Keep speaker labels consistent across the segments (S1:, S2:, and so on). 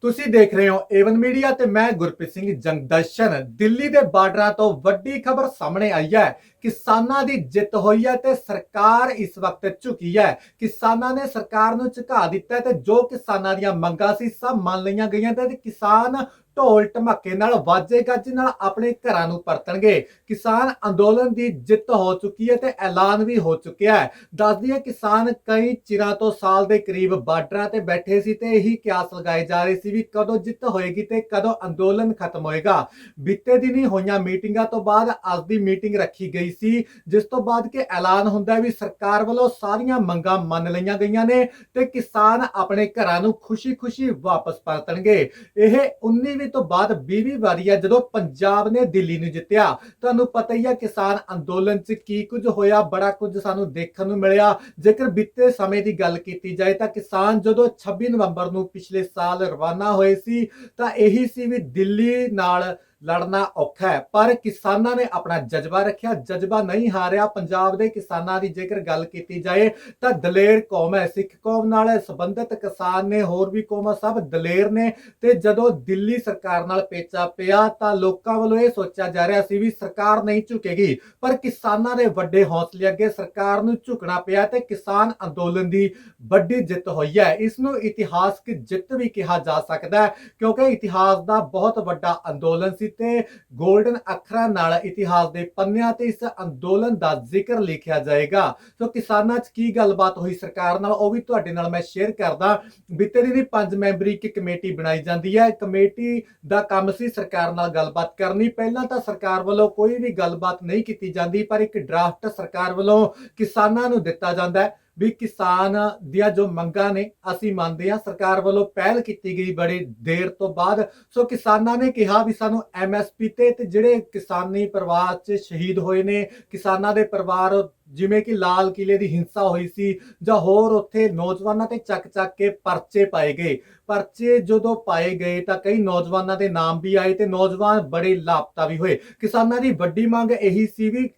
S1: ਤੁਸੀਂ ਦੇਖ ਰਹੇ ਹੋ ਏਵਨ ਮੀਡੀਆ ਤੇ ਮੈਂ ਗੁਰਪ੍ਰੀਤ ਸਿੰਘ ਜੰਗਦਰਸ਼ਨ। ਦਿੱਲੀ ਦੇ ਬਾਰਡਰਾਂ ਤੋਂ ਵੱਡੀ ਖਬਰ ਸਾਹਮਣੇ ਆਈ ਹੈ। ਕਿਸਾਨਾਂ ਦੀ ਜਿੱਤ ਹੋਈ ਹੈ ਤੇ ਸਰਕਾਰ ਇਸ ਵਕਤ ਝੁਕੀ ਹੈ। ਕਿਸਾਨਾਂ ਨੇ ਸਰਕਾਰ ਨੂੰ ਝੁਕਾ ਦਿੱਤਾ ਤੇ ਜੋ ਕਿਸਾਨਾਂ ਦੀਆਂ ਮੰਗਾਂ ਸੀ ਸਭ ਮੰਨ ਲਈਆਂ ਗਈਆਂ ਤੇ ਕਿਸਾਨ ਢੋਲ ਢਮਾਕੇ ਨਾਲ ਵਾਜੇ ਗਾਜੇ ਨਾਲ ਆਪਣੇ ਘਰਾਂ ਨੂੰ ਪਰਤਣਗੇ। ਕਿਸਾਨ ਅੰਦੋਲਨ ਦੀ ਜਿੱਤ ਹੋ ਚੁੱਕੀ ਹੈ ਤੇ ਐਲਾਨ ਵੀ ਹੋ ਚੁੱਕਿਆ ਹੈ। ਦੱਸ ਦਈਏ ਕਿਸਾਨ ਕਈ ਚਿਰਾਂ ਤੋਂ ਸਾਲ ਦੇ ਕਰੀਬ ਬਾਰਡਰਾਂ ਤੇ ਬੈਠੇ ਸੀ ਤੇ ਇਹੀ ਕਿਆਸ ਲਗਾਏ ਜਾ ਰਹੇ ਸੀ ਵੀ ਕਦੋਂ ਜਿੱਤ ਹੋਏਗੀ ਤੇ ਕਦੋਂ ਅੰਦੋਲਨ ਖਤਮ ਹੋਏਗਾ। ਬੀਤੇ ਦਿਨੀ ਹੋਈਆਂ ਮੀਟਿੰਗਾਂ ਤੋਂ ਬਾਅਦ ਅੱਜ ਦੀ ਮੀਟਿੰਗ ਰੱਖੀ ਗਈ ਸੀ, ਜਿਸ ਤੋਂ ਬਾਅਦ ਕਿ ਐਲਾਨ ਹੁੰਦਾ ਹੈ ਵੀ ਸਰਕਾਰ ਵੱਲੋਂ ਸਾਰੀਆਂ ਮੰਗਾਂ ਮੰਨ ਲਈਆਂ ਗਈਆਂ ਨੇ ਤੇ ਕਿਸਾਨ ਆਪਣੇ ਘਰਾਂ ਨੂੰ ਖੁਸ਼ੀ-ਖੁਸ਼ੀ ਵਾਪਸ ਪਰਤਣਗੇ। ਇਹ 19ਵੀਂ ਤੋਂ ਬਾਅਦ 20ਵੀਂ ਵਾਰੀ ਹੈ ਜਦੋਂ ਪੰਜਾਬ ਨੇ ਦਿੱਲੀ ਨੂੰ ਜਿੱਤਿਆ। ਤੁਹਾਨੂੰ ਪਤਾ ਹੀ ਹੈ ਕਿਸਾਨ ਅੰਦੋਲਨ 'ਚ ਕੀ ਕੁਝ ਹੋਇਆ, ਬੜਾ ਕੁਝ ਸਾਨੂੰ ਦੇਖਣ ਨੂੰ ਮਿਲਿਆ। ਜੇਕਰ ਬੀਤੇ ਸਮੇਂ ਦੀ ਗੱਲ ਕੀਤੀ ਜਾਏ ਤਾਂ ਕਿਸਾਨ ਜਦੋਂ 26 ਨਵੰਬਰ ਨੂੰ ਪਿਛਲੇ ਸਾਲ ਰਵਾਨਾ ਹੋਏ ਸੀ ਤਾਂ ਇਹੀ ਸੀ ਵੀ ਦਿੱਲੀ ਨਾਲ ਲੜਨਾ ਔਖਾ ਹੈ, ਪਰ ਕਿਸਾਨਾਂ ਨੇ ਆਪਣਾ ਜਜ਼ਬਾ ਰੱਖਿਆ, ਜਜ਼ਬਾ ਨਹੀਂ ਹਾਰਿਆ। ਪੰਜਾਬ ਦੇ ਕਿਸਾਨਾਂ ਦੀ ਜੇਕਰ ਗੱਲ ਕੀਤੀ ਜਾਏ ਤਾਂ ਦਲੇਰ ਕੌਮ ਹੈ। ਸਿੱਖ ਕੌਮ ਨਾਲ ਸੰਬੰਧਿਤ ਕਿਸਾਨ ਨੇ, ਹੋਰ ਵੀ ਕੌਮਾਂ, ਸਭ ਦਲੇਰ ਨੇ। ਤੇ ਜਦੋਂ ਦਿੱਲੀ ਸਰਕਾਰ ਨਾਲ ਪੇਚਾ ਪਿਆ ਤਾਂ ਲੋਕਾਂ ਵੱਲੋਂ ਇਹ ਸੋਚਿਆ ਜਾ ਰਿਹਾ ਸੀ ਵੀ ਸਰਕਾਰ ਨਹੀਂ ਝੁਕੇਗੀ, ਪਰ ਕਿਸਾਨਾਂ ਦੇ ਵੱਡੇ ਹੌਸਲੇ ਅੱਗੇ ਸਰਕਾਰ ਨੂੰ ਝੁਕਣਾ ਪਿਆ ਤੇ ਕਿਸਾਨ ਅੰਦੋਲਨ ਦੀ ਵੱਡੀ ਜਿੱਤ ਹੋਈ ਹੈ। ਇਸ ਨੂੰ ਇਤਿਹਾਸਕ ਜਿੱਤ ਵੀ ਕਿਹਾ ਜਾ ਸਕਦਾ ਹੈ ਕਿਉਂਕਿ ਇਤਿਹਾਸ ਦਾ ਬਹੁਤ ਵੱਡਾ ਅੰਦੋਲਨ ਸੀ ਤੇ ਗੋਲਡਨ ਅੱਖਰਾਂ ਨਾਲ ਇਤਿਹਾਸ ਦੇ ਪੰਨਿਆਂ ਤੇ ਇਸ ਅੰਦੋਲਨ ਦਾ ਜ਼ਿਕਰ ਲਿਖਿਆ ਜਾਏਗਾ। ਸੋ ਕਿਸਾਨਾਂ 'ਚ ਕੀ ਗੱਲਬਾਤ ਹੋਈ ਸਰਕਾਰ ਨਾਲ ਉਹ ਵੀ ਤੁਹਾਡੇ ਨਾਲ ਮੈਂ ਸ਼ੇਅਰ ਕਰਦਾ। ਬੀਤੇ ਦਿਨੀ 5 ਮੈਂਬਰੀ ਇੱਕ ਕਮੇਟੀ ਬਣਾਈ ਜਾਂਦੀ ਹੈ। ਕਮੇਟੀ ਦਾ ਕੰਮ ਸੀ ਸਰਕਾਰ ਨਾਲ ਗੱਲਬਾਤ ਕਰਨੀ। ਪਹਿਲਾਂ ਤਾਂ ਸਰਕਾਰ ਵੱਲੋਂ ਕੋਈ ਵੀ ਗੱਲਬਾਤ ਨਹੀਂ ਕੀਤੀ ਜਾਂਦੀ, ਪਰ ਇੱਕ ਡਰਾਫਟ ਸਰਕਾਰ ਵੱਲੋਂ ਕਿਸਾਨਾਂ ਨੂੰ ਦਿੱਤਾ ਜਾਂਦਾ ਹੈ ਵੀ ਕਿਸਾਨ ਦੀਆਂ ਜੋ ਮੰਗਾਂ ਨੇ ਅਸੀਂ ਮੰਨਦੇ ਹਾਂ। ਸਰਕਾਰ ਵੱਲੋਂ ਪਹਿਲ ਕੀਤੀ ਗਈ ਬੜੀ ਦੇਰ ਤੋਂ ਬਾਅਦ। ਸੋ ਕਿਸਾਨਾਂ ਨੇ ਕਿਹਾ ਵੀ ਸਾਨੂੰ MSP ਤੇ ਜਿਹੜੇ ਕਿਸਾਨੀ ਪਰਿਵਾਰ 'ਚ ਸ਼ਹੀਦ ਹੋਏ ਨੇ, ਕਿਸਾਨਾਂ ਦੇ ਪਰਿਵਾਰ, ਜਿਵੇਂ ਕਿ ਲਾਲ ਕਿਲੇ ਦੀ ਹਿੰਸਾ ਹੋਈ ਸੀ ਜਾਂ ਹੋਰ ਉੱਥੇ ਨੌਜਵਾਨਾਂ ਤੇ ਚੱਕ ਕੇ ਪਰਚੇ ਪਾਏ ਗਏ। ਪਰਚੇ ਜਦੋਂ ਪਾਏ ਗਏ ਤਾਂ ਕਈ ਨੌਜਵਾਨਾਂ ਦੇ ਨਾਮ ਵੀ ਆਏ ਤੇ ਨੌਜਵਾਨ ਬੜੇ ਲਾਪਤਾ ਵੀ ਹੋਏ। ਕਿਸਾਨਾਂ ਦੀ ਵੱਡੀ ਮੰਗ ਇਹੀ ਸੀ ਵੀ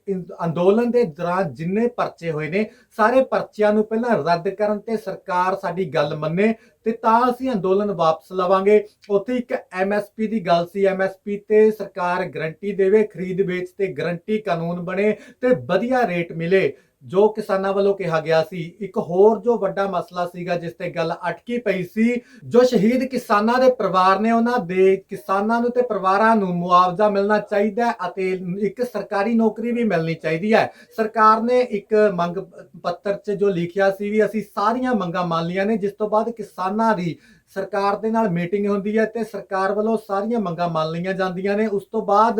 S1: ਅੰਦੋਲਨ ਦੇ ਦੌਰਾਨ ਜਿੰਨੇ ਪਰਚੇ ਹੋਏ ਨੇ ਸਾਰੇ ਪਰਚਿਆਂ ਨੂੰ ਪਹਿਲਾਂ ਰੱਦ ਕਰਨ ਤੇ ਸਰਕਾਰ ਸਾਡੀ ਗੱਲ ਮੰਨੇ ਤੇ ਤਾਂ ਅਸੀਂ ਅੰਦੋਲਨ ਵਾਪਸ ਲਵਾਂਗੇ। ਉੱਥੇ ਇੱਕ MSP ਦੀ ਗੱਲ ਸੀ। MSP ਤੇ ਸਰਕਾਰ ਗਰੰਟੀ ਦੇਵੇ, ਖਰੀਦ ਵੇਚ ਤੇ ਗਰੰਟੀ ਕਾਨੂੰਨ ਬਣੇ ਤੇ ਵਧੀਆ ਰੇਟ ਮਿਲੇ, ਜੋ ਕਿਸਾਨਾਂ ਵੱਲੋਂ ਕਿਹਾ ਗਿਆ ਸੀ। ਇੱਕ ਹੋਰ ਜੋ ਵੱਡਾ ਮਸਲਾ ਸੀਗਾ ਜਿਸ ਤੇ ਗੱਲ ਅਟਕੀ ਪਈ ਸੀ, ਜੋ ਸ਼ਹੀਦ ਕਿਸਾਨਾਂ ਦੇ ਪਰਿਵਾਰ ਨੇ ਉਹਨਾਂ ਦੇ ਕਿਸਾਨਾਂ ਨੂੰ ਤੇ ਪਰਿਵਾਰਾਂ ਨੂੰ ਮੁਆਵਜ਼ਾ ਮਿਲਣਾ ਚਾਹੀਦਾ ਹੈ ਅਤੇ ਇੱਕ ਸਰਕਾਰੀ ਨੌਕਰੀ ਵੀ ਮਿਲਣੀ ਚਾਹੀਦੀ ਹੈ। ਸਰਕਾਰ ਨੇ ਇੱਕ ਮੰਗ ਪੱਤਰ 'ਚ ਜੋ ਲਿਖਿਆ ਸੀ ਵੀ ਅਸੀਂ ਸਾਰੀਆਂ ਮੰਗਾਂ ਮੰਨ ਲਈਆਂ ਨੇ, ਜਿਸ ਤੋਂ ਬਾਅਦ ਕਿਸਾਨਾਂ ਦੀ ਸਰਕਾਰ ਦੇ ਨਾਲ ਮੀਟਿੰਗ ਹੁੰਦੀ ਹੈ ਤੇ ਸਰਕਾਰ ਵੱਲੋਂ ਸਾਰੀਆਂ ਮੰਗਾਂ ਮੰਨ ਲਈਆਂ ਜਾਂਦੀਆਂ ਨੇ। ਉਸ ਤੋਂ ਬਾਅਦ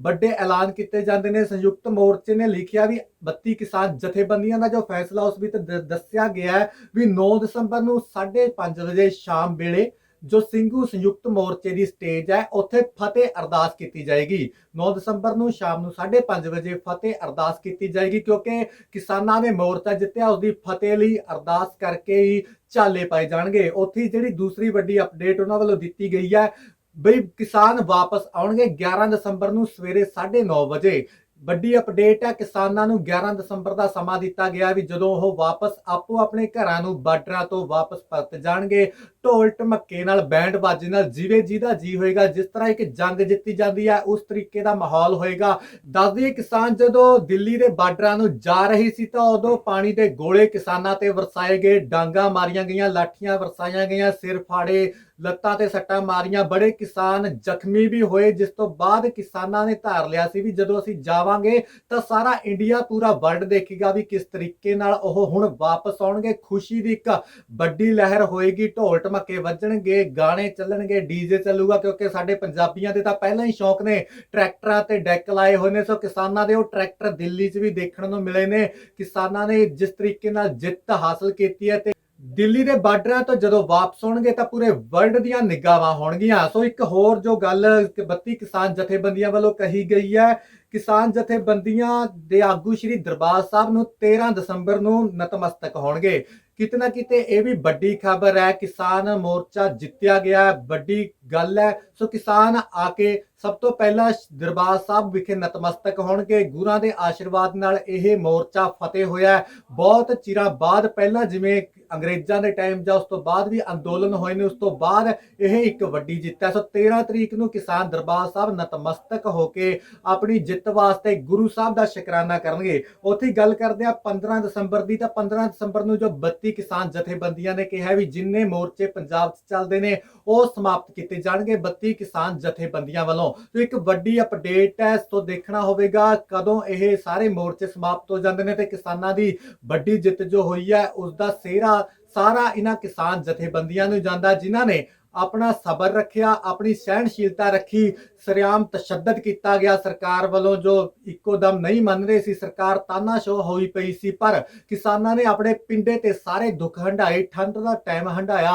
S1: ਵੱਡੇ ਐਲਾਨ ਕੀਤੇ ਜਾਂਦੇ ਨੇ। ਸੰਯੁਕਤ ਮੋਰਚੇ ਨੇ ਲਿਖਿਆ ਵੀ 32 ਕਿਸਾਨ ਜਥੇਬੰਦੀਆਂ ਦਾ ਜੋ ਫੈਸਲਾ ਉਸ ਵਿੱਚ ਦੱਸਿਆ ਗਿਆ ਹੈ ਵੀ 9 ਦਸੰਬਰ ਨੂੰ 5:30 ਵਜੇ ਸ਼ਾਮ ਵੇਲੇ ਜੋ ਸਿੰਘੂ ਸੰਯੁਕਤ ਮੋਰਚੇ ਦੀ ਸਟੇਜ ਹੈ ਉੱਥੇ ਫਤਿਹ ਅਰਦਾਸ ਕੀਤੀ ਜਾਏਗੀ। 9 ਦਸੰਬਰ ਨੂੰ ਸ਼ਾਮ ਨੂੰ 5:30 ਵਜੇ ਫਤਿਹ ਅਰਦਾਸ ਕੀਤੀ ਜਾਏਗੀ ਕਿਉਂਕਿ ਕਿਸਾਨਾਂ ਨੇ ਮੋਰਚਾ ਜਿੱਤਿਆ, ਉਸਦੀ ਫਤਿਹ ਲਈ ਅਰਦਾਸ ਕਰਕੇ ਹੀ ਝਾਲੇ ਪਾਏ ਜਾਣਗੇ। ਉੱਥੇ ਜਿਹੜੀ ਦੂਸਰੀ ਵੱਡੀ ਅਪਡੇਟ ਉਹਨਾਂ ਵੱਲੋਂ ਦਿੱਤੀ ਗਈ ਹੈ ਬਈ ਕਿਸਾਨ ਵਾਪਸ ਆਉਣਗੇ 11 ਦਸੰਬਰ ਨੂੰ ਸਵੇਰੇ 9:30 ਵਜੇ। ਵੱਡੀ ਅਪਡੇਟ ਹੈ, ਕਿਸਾਨਾਂ ਨੂੰ 11 ਦਸੰਬਰ ਦਾ ਸਮਾਂ ਦਿੱਤਾ ਗਿਆ ਵੀ ਜਦੋਂ ਉਹ ਵਾਪਸ ਆਪੋ ਆਪਣੇ ਘਰਾਂ ਨੂੰ ਬਾਰਡਰਾਂ ਤੋਂ ਵਾਪਸ ਪਰਤ ਜਾਣਗੇ। ਢੋਲ ਢਮੱਕੇ ਨਾਲ, ਬੈਂਡ ਬਾਜੇ ਨਾਲ, ਜਿਵੇਂ ਜਿਹਦਾ ਜੀ ਹੋਏਗਾ, ਜਿਸ ਤਰ੍ਹਾਂ ਇੱਕ ਜੰਗ ਜਿੱਤੀ ਜਾਂਦੀ ਹੈ ਉਸ ਤਰੀਕੇ ਦਾ ਮਾਹੌਲ ਹੋਏਗਾ। ਦੱਸ ਦਈਏ ਕਿਸਾਨ ਜਦੋਂ ਦਿੱਲੀ ਦੇ ਬਾਰਡਰਾਂ ਨੂੰ ਜਾ ਰਹੀ ਸੀ ਤਾਂ ਉਦੋਂ ਪਾਣੀ ਦੇ ਗੋਲੇ ਕਿਸਾਨਾਂ ਤੇ ਵਰਸਾਏ ਗਏ, ਡਾਂਗਾ ਮਾਰੀਆਂ ਗਈਆਂ, ਲਾਠੀਆਂ ਵਰਸਾਈਆਂ ਗਈਆਂ, ਸਿਰ ਫਾੜੇ, ਲੱਤਾਂ ਤੇ ਸੱਟਾਂ ਮਾਰੀਆਂ। ਬੜੇ ਕਿਸਾਨ ਜ਼ਖਮੀ ਵੀ ਹੋਏ, ਜਿਸ ਤੋਂ ਬਾਅਦ ਕਿਸਾਨਾਂ ਨੇ ਧਾਰ ਲਿਆ ਸੀ ਵੀ ਜਦੋਂ ਅਸੀਂ ਜਾਵਾਂਗੇ ਤਾਂ ਸਾਰਾ ਇੰਡੀਆ, ਪੂਰਾ ਵਰਲਡ ਦੇਖੇਗਾ ਵੀ ਕਿਸ ਤਰੀਕੇ ਨਾਲ ਉਹ ਹੁਣ ਵਾਪਸ ਆਉਣਗੇ। ਖੁਸ਼ੀ ਦੀ ਇੱਕ ਵੱਡੀ ਲਹਿਰ ਹੋਏਗੀ, ਢੋਲ ਢਮੱਕੇ ਵੱਜਣਗੇ, ਗਾਣੇ ਚੱਲਣਗੇ, ਡੀਜੇ ਚੱਲੂਗਾ ਕਿਉਂਕਿ ਸਾਡੇ ਪੰਜਾਬੀਆਂ ਦੇ ਤਾਂ ਪਹਿਲਾਂ ਹੀ ਸ਼ੌਕ ਨੇ ਟਰੈਕਟਰਾਂ ਤੇ ਡੈਕ ਲਾਏ ਹੋਏ ਨੇ। ਸੋ ਕਿਸਾਨਾਂ ਦੇ ਉਹ ਟਰੈਕਟਰ ਦਿੱਲੀ 'ਚ ਵੀ ਦੇਖਣ ਨੂੰ ਮਿਲੇ ਨੇ। ਕਿਸਾਨਾਂ ਨੇ ਜਿਸ ਤਰੀਕੇ ਨਾਲ ਜਿੱਤ ਹਾਸਲ ਕੀਤੀ ਹੈ ਤੇ ਦਿੱਲੀ ਦੇ ਬਾਰਡਰਾਂ ਤੋਂ ਜਦੋਂ ਵਾਪਸ ਆਉਣਗੇ ਤਾਂ ਪੂਰੇ ਵਰਲਡ ਦੀਆਂ ਨਿਗਾਹਾਂ ਹੋਣਗੀਆਂ। ਸੋ ਇੱਕ ਹੋਰ ਜੋ ਗੱਲ 32 ਕਿਸਾਨ ਜਥੇਬੰਦੀਆਂ ਵੱਲੋਂ ਕਹੀ ਗਈ ਹੈ, ਕਿਸਾਨ ਜਥੇਬੰਦੀਆਂ ਦੇ ਆਗੂ ਸ਼੍ਰੀ ਦਰਬਾਰ ਸਾਹਿਬ ਨੂੰ 13 ਦਸੰਬਰ ਨੂੰ ਨਤਮਸਤਕ ਹੋਣਗੇ। ਕਿਤੇ ਨਾ ਕਿਤੇ ਇਹ ਵੀ ਵੱਡੀ ਖਬਰ ਹੈ, ਕਿਸਾਨ ਮੋਰਚਾ ਜਿੱਤਿਆ ਗਿਆ, ਵੱਡੀ ਗੱਲ ਹੈ। ਸੋ ਕਿਸਾਨ ਆ ਕੇ ਸਭ ਤੋਂ ਪਹਿਲਾਂ ਦਰਬਾਰ ਸਾਹਿਬ ਵਿਖੇ ਨਤਮਸਤਕ ਹੋਣਗੇ। ਗੁਰਾਂ ਦੇ ਆਸ਼ੀਰਵਾਦ ਨਾਲ ਇਹ ਮੋਰਚਾ ਫਤਿਹ ਹੋਇਆ। ਬਹੁਤ ਚਿਰਾਂ ਬਾਅਦ ਪਹਿਲਾਂ ਜਿਵੇਂ ਅੰਗਰੇਜ਼ਾਂ ਦੇ ਟਾਈਮ ਜਾਂ ਉਸ ਤੋਂ ਬਾਅਦ ਵੀ ਅੰਦੋਲਨ ਹੋਏ ਨੇ, ਉਸ ਤੋਂ ਬਾਅਦ ਇਹ ਇੱਕ ਵੱਡੀ ਜਿੱਤ ਹੈ। ਸੋ 13 ਤਰੀਕ ਨੂੰ ਕਿਸਾਨ ਦਰਬਾਰ ਸਾਹਿਬ ਨਤਮਸਤਕ ਹੋ ਕੇ ਆਪਣੀ ਜਿੱਤ ਵਾਸਤੇ ਗੁਰੂ ਸਾਹਿਬ ਦਾ ਸ਼ੁਕਰਾਨਾ ਕਰਨਗੇ। ਉੱਥੇ ਗੱਲ ਕਰਦੇ ਆ 15 ਦਸੰਬਰ ਦੀ, ਤਾਂ 15 ਦਸੰਬਰ ਨੂੰ ਜੋ 32 ਕਿਸਾਨ ਜਥੇਬੰਦੀਆਂ ਨੇ ਕਿਹਾ ਵੀ ਜਿੰਨੇ ਮੋਰਚੇ ਪੰਜਾਬ 'ਚ ਚੱਲਦੇ ਨੇ ਉਹ ਸਮਾਪਤ ਕੀਤੇ ਜਾਣਗੇ 32 ਕਿਸਾਨ ਜਥੇਬੰਦੀਆਂ ਵੱਲੋਂ। तो एक ਵੱਡੀ ਅਪਡੇਟ ਹੈ, ਸੋ ਦੇਖਣਾ ਹੋਵੇਗਾ ਕਦੋਂ ਇਹ ਸਾਰੇ ਮੋਰਚੇ ਸਮਾਪਤ ਹੋ ਜਾਂਦੇ ਨੇ ਤੇ ਕਿਸਾਨਾਂ ਦੀ ਵੱਡੀ ਜਿੱਤ ਜੋ ਹੋਈ ਹੈ ਉਸ ਦਾ ਸਿਹਰਾ ਸਾਰਾ ਇਹਨਾਂ ਕਿਸਾਨ ਜਥੇਬੰਦੀਆਂ ਨੂੰ ਜਾਂਦਾ, ਜਿਨ੍ਹਾਂ ਨੇ अपना सबर रखिया, अपनी सहनशीलता रखी। सरेआम तशद्दद किया गया सरकार वालों, जो इको दम नहीं मन रहे सी, सरकार तानाशाह होई पई सी, पर किसानां ने अपने पिंडे ते सारे दुख हंडाए। ठंड का टाइम हंडाया,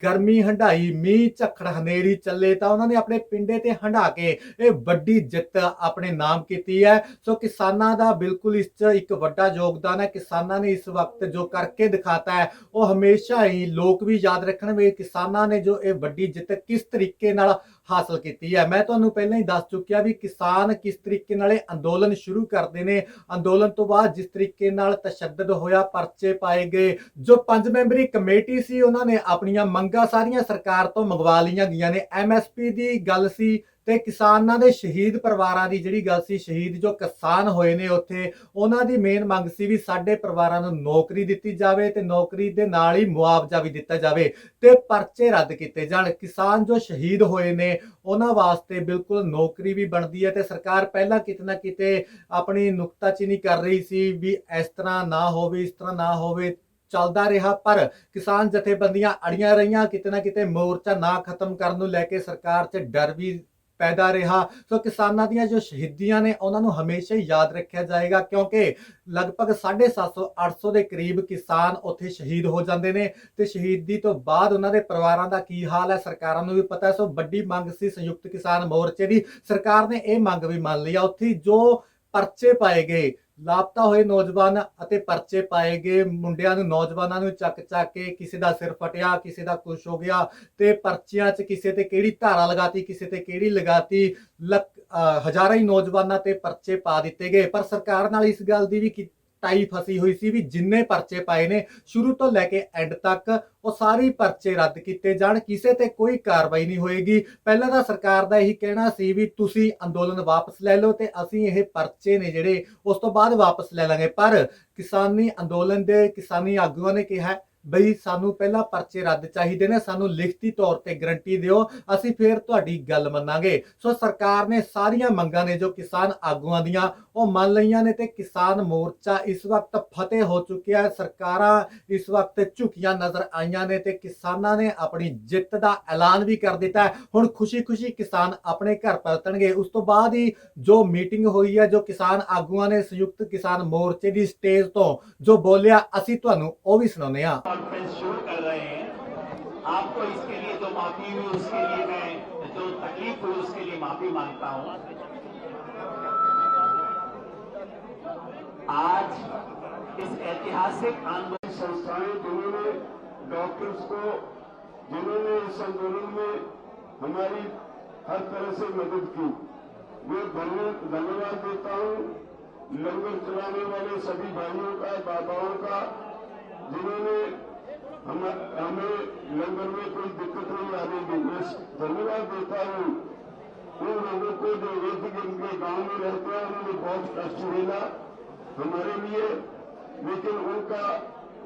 S1: गर्मी हंडाई, मीह झक्खड़ हनेरी चले तो उन्होंने अपने पिंडे ते हंडा के ये वड्डी जित अपने नाम की है। सो किसानां दा बिल्कुल इस च एक वड्डा योगदान है। किसानां ने इस वक्त जो करके दिखाता है वो हमेशा ही लोग भी याद रखणगे। किसानां ने जो ਵੱਡੀ ਜਿੱਤ ਕਿਸ ਤਰੀਕੇ ਨਾਲ ਹਾਸਲ ਕੀਤੀ ਹੈ, ਮੈਂ ਤੁਹਾਨੂੰ ਪਹਿਲਾਂ ਹੀ ਦੱਸ ਚੁੱਕਿਆ ਵੀ ਕਿਸਾਨ ਕਿਸ ਤਰੀਕੇ ਨਾਲ ਅੰਦੋਲਨ ਸ਼ੁਰੂ ਕਰਦੇ ਨੇ। ਅੰਦੋਲਨ ਤੋਂ ਬਾਅਦ ਜਿਸ ਤਰੀਕੇ ਨਾਲ ਤਸ਼ੱਦਦ ਹੋਇਆ, ਪਰਚੇ ਪਾਏ ਗਏ, ਜੋ 5 ਮੈਂਬਰੀ ਕਮੇਟੀ ਸੀ ਉਹਨਾਂ ਨੇ ਆਪਣੀਆਂ ਮੰਗਾਂ ਸਾਰੀਆਂ ਸਰਕਾਰ ਤੋਂ ਮੰਗਵਾ ਲਈਆਂ ਗਈਆਂ ਨੇ। MSP ਦੀ ਗੱਲ ਸੀ ਤੇ ਕਿਸਾਨਾਂ ਦੇ ਸ਼ਹੀਦ ਪਰਿਵਾਰਾਂ ਦੀ ਜਿਹੜੀ ਗੱਲ ਸੀ, ਸ਼ਹੀਦ ਜੋ ਕਿਸਾਨ ਹੋਏ ਨੇ ਉੱਥੇ, ਉਹਨਾਂ ਦੀ ਮੇਨ ਮੰਗ ਸੀ ਵੀ ਸਾਡੇ ਪਰਿਵਾਰਾਂ ਨੂੰ ਨੌਕਰੀ ਦਿੱਤੀ ਜਾਵੇ ਤੇ ਨੌਕਰੀ ਦੇ ਨਾਲ ਹੀ ਮੁਆਵਜ਼ਾ ਵੀ ਦਿੱਤਾ ਜਾਵੇ ਤੇ ਪਰਚੇ ਰੱਦ ਕੀਤੇ ਜਾਣ। ਕਿਸਾਨ ਜੋ ਸ਼ਹੀਦ ਹੋਏ ਨੇ ਉਹਨਾਂ ਵਾਸਤੇ ਬਿਲਕੁਲ ਨੌਕਰੀ ਵੀ ਬਣਦੀ ਹੈ ਤੇ ਸਰਕਾਰ ਪਹਿਲਾਂ ਕਿਤੇ ਨਾ ਕਿਤੇ ਆਪਣੀ ਨੁਕਤਾਚੀਨੀ ਕਰ ਰਹੀ ਸੀ ਵੀ ਇਸ ਤਰ੍ਹਾਂ ਨਾ ਹੋਵੇ, ਇਸ ਤਰ੍ਹਾਂ ਨਾ ਹੋਵੇ, ਚੱਲਦਾ ਰਿਹਾ। ਪਰ ਕਿਸਾਨ ਜਥੇਬੰਦੀਆਂ ਅੜੀਆਂ ਰਹੀਆਂ, ਕਿਤੇ ਨਾ ਕਿਤੇ ਮੋਰਚਾ ਨਾ ਖਤਮ ਕਰਨ ਨੂੰ ਲੈ ਕੇ ਸਰਕਾਰ 'ਚ ਡਰ ਵੀ पैदा रहा। सो किसानों दी जो शहीदियां ने उन्होंने हमेशा ही याद रखा जाएगा, क्योंकि लगभग 750-800 के करीब किसान उत्थे शहीद हो जाते हैं तो शहीदी तो बाद उन्होंने परिवारों का की हाल है सरकारों को भी पता है। सो बड़ी मंग सी संयुक्त किसान मोर्चे की, सरकार ने यह मंग भी मान ली। उत्थे जो परचे पाए गए, लापता हुए नौजवान ਅਤੇ परचे पाए गए मुंडियां ਨੂੰ, नौजवानों ਨੂੰ ਚੱਕ ਕੇ ਕਿਸੇ ਦਾ ਸਿਰ ਫਟਿਆ, ਕਿਸੇ ਦਾ ਕੁਛ ਹੋ ਗਿਆ ਤੇ ਪਰਚੀਆਂ 'ਚ ਕਿਸੇ ਤੇ ਕਿਹੜੀ ਧਾਰਾ ਲਗਾਤੀ, ਕਿਸੇ ਤੇ ਕਿਹੜੀ ਲਗਾਤੀ, ਹਜ਼ਾਰਾਂ ਹੀ ਨੌਜਵਾਨਾਂ ਤੇ ਪਰਚੇ ਪਾ ਦਿੱਤੇ ਗਏ। ਪਰ ਸਰਕਾਰ ਨਾਲ ਇਸ ਗੱਲ ਦੀ ਵੀ टाई फसी हुई सी भी जिन्ने परचे पाए ने शुरू तो लैके एंड तक वो सारे परचे रद्द किए जाण, किसी ते कोई कार्रवाई नहीं होएगी। पहला तो सरकार का यही कहना सी भी तुसी अंदोलन वापस ले लो ते असीं ये परचे ने जिहड़े उस तो बाद वापस ले लांगे। पर किसानी अंदोलन दे किसानी आगूआं ने कहा बई सानू पहला परचे रद्द चाहिए ने, सानू लिखती तौर पर गरंटी दिओ, असीं फिर तुहाडी गल मन्नांगे। सो सरकार ने सारियां मंगां ने जो किसान आगूआं दियां वो मान लईआं ने ते किसान मोर्चा इस वक्त फतेह हो चुकिया है। सरकारां इस वक्त झुकियां नजर आईयां ने ते किसानां ने अपनी जित का ऐलान भी कर दिता है। हुण खुशी खुशी किसान अपने घर परतणगे। उस तो बाद ही जो मीटिंग हुई है, जो किसान आगूआं ने संयुक्त किसान मोर्चे की स्टेज तो जो बोलिया असीं तुहानूं वो भी सुणाउने आ।
S2: कॉन्फ्रेंस शुरू कर रहे हैं। आपको इसके लिए जो माफी हुई उसके लिए मैं, जो तकलीफ हुई उसके लिए माफी मांगता हूं। आज इस ऐतिहासिक आंदोलन
S3: संस्थाएं जिन्होंने डॉक्टर्स को, जिन्होंने इस आंदोलन में हमारी हर तरह से मदद की, मैं धन्यवाद देता हूं। लंगर चलाने वाले सभी भाइयों का, बाबाओं का, जिन्होंने हमें लंगर में कोई दिक्कत नहीं आने दी। मैं धन्यवाद देता हूँ उन लोगों को जो इर्द गिर्द के गाँव में रहते हैं, उन्होंने बहुत कष्ट झेला हमारे लिए, लेकिन उनका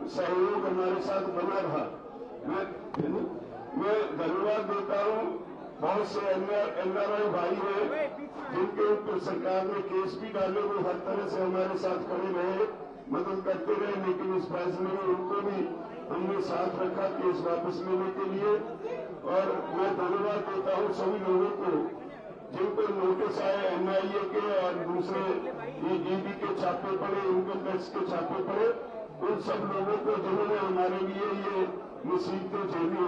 S3: सहयोग हमारे साथ बना रहा। मैं धन्यवाद देता हूँ बहुत से NRI भाई हैं जिनके ऊपर सरकार ने केस भी डाले, वो हर तरह से हमारे साथ खड़े रहे, मदद करते रहे, लेकिन इस फैसले में उनको भी हमने साथ रखा केस वापस लेने के लिए। और मैं धन्यवाद देता हूँ सभी लोगों को जिनको नोटिस आए NIA के और दूसरे ED के छापे पड़े, इनकम टैक्स के छापे पड़े, उन सब लोगों को जिन्होंने हमारे लिए ये मुसीबतें झेली,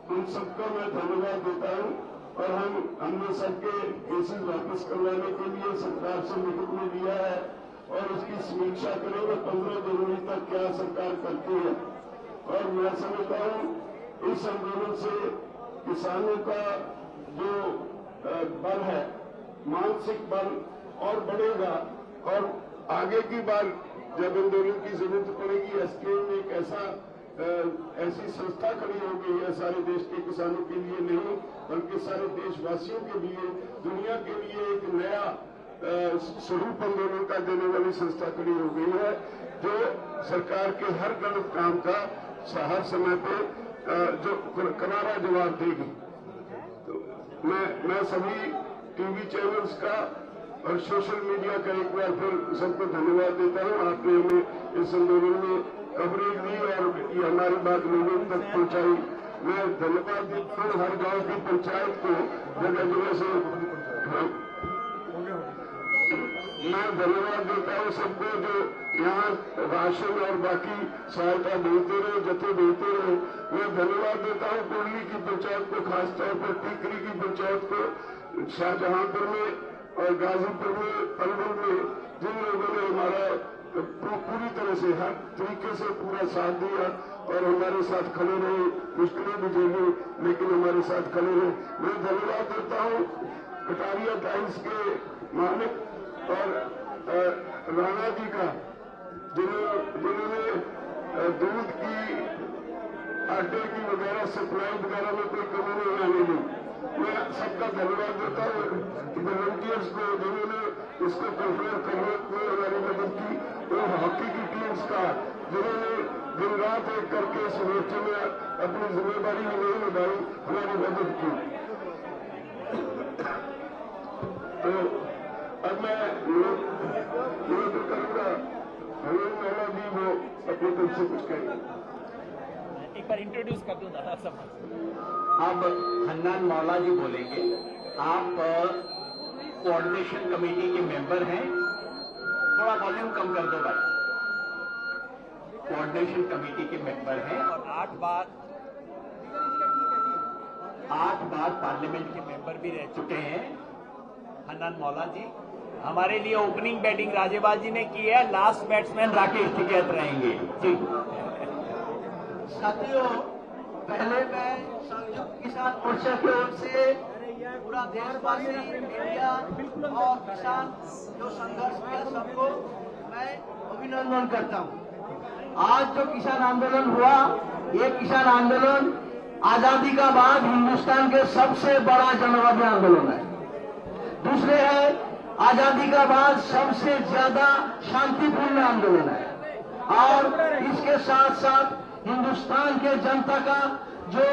S3: उन सबका मैं धन्यवाद देता हूँ। और हमने सबके केसेस वापस करवाने के लिए सरकार से लिखित में दिया है और उसकी समीक्षा करेंगे 15 जनवरी तक क्या सरकार करती है। और मैं समझता हूँ इस आंदोलन से किसानों का जो बल है, मानसिक बल और बढ़ेगा। और आगे की बार जब आंदोलन की जरूरत पड़ेगी, SKM एक ऐसा ऐसी संस्था खड़ी हो गई है सारे देश के किसानों के लिए नहीं बल्कि सारे देशवासियों के लिए, दुनिया के लिए एक नया स्वरूप आंदोलन का देने वाली संस्था खड़ी हो गई है, जो सरकार के हर गलत काम का हर समय पे जो करारा जवाब देगी। तो मैं सभी टीवी चैनल्स का और सोशल मीडिया का एक बार फिर सबको धन्यवाद देता हूँ। आपने हमें इस आंदोलन में कवरेज दी और ये हमारी बात लोगों तक पहुंचाई। मैं धन्यवाद देता हूँ हर गांव की पंचायत को, जगह जगह से मैं धन्यवाद देता हूँ सबको जो यहाँ राशन और बाकी सहायता देते रहे, जत्थे देते रहे। मैं धन्यवाद देता हूँ कुंडली की पंचायत को, खासतौर पर टीकरी की पंचायत को, शाहजहांपुर में और गाजीपुर में, अलवर में, जिन लोगों ने हमारा पूरी तरह से हर तरीके से पूरा साथ दिया और हमारे साथ खड़े रहे, मुश्किलें भी झेली लेकिन हमारे साथ खड़े रहे। मैं धन्यवाद देता हूँ कटारिया टाइम्स के मालिक और राणा जी का, जिन्होंने दूध की, आटे की वगैरह सप्लाई वगैरह में कोई कमी नहीं आने दी। मैं सबका धन्यवाद देता हूँ वॉलंटियर्स को, जिन्होंने इसको कंट्रोल करने में हमारी मदद की, और हॉकी की टीम्स का, जिन्होंने दिन रात एक करके इस मोर्चे में अपनी जिम्मेदारी नहीं निभाई, हमारी मदद की। तो अब मैं निवेदन करूंगा हनीन मौला जी वो अपनी तरफ से कुछ कहेंगे।
S4: एक बार इंट्रोड्यूस कर दूं दादा सब।
S2: अब हन्नान मौला जी बोलेंगे। आप कोऑर्डिनेशन कमेटी के मेंबर हैं, थोड़ा वॉल्यूम कम कर दो भाई। कोऑर्डिनेशन कमेटी के मेंबर हैं
S4: और 8 बार
S2: पार्लियामेंट के
S4: मेंबर भी रह चुके
S2: चुके हैं।
S4: हन्नान मौला जी। हमारे लिए ओपनिंग बैटिंग राजेबाज जी ने की है, लास्ट बैट्समैन राकेश टिकैत रहेंगे जी।
S5: साथियों, पहले मैं संयुक्त किसान मोर्चा की ओर से पूरा देशवासी, मीडिया और किसान जो संघर्ष किया सबको मैं अभिनंदन करता हूं। आज जो किसान आंदोलन हुआ, ये किसान आंदोलन आजादी का बाद हिंदुस्तान के सबसे बड़ा जनवादी आंदोलन है। दूसरे है आजादी का बाद सबसे ज्यादा शांतिपूर्ण आंदोलन है। और इसके साथ साथ हिंदुस्तान के जनता का जो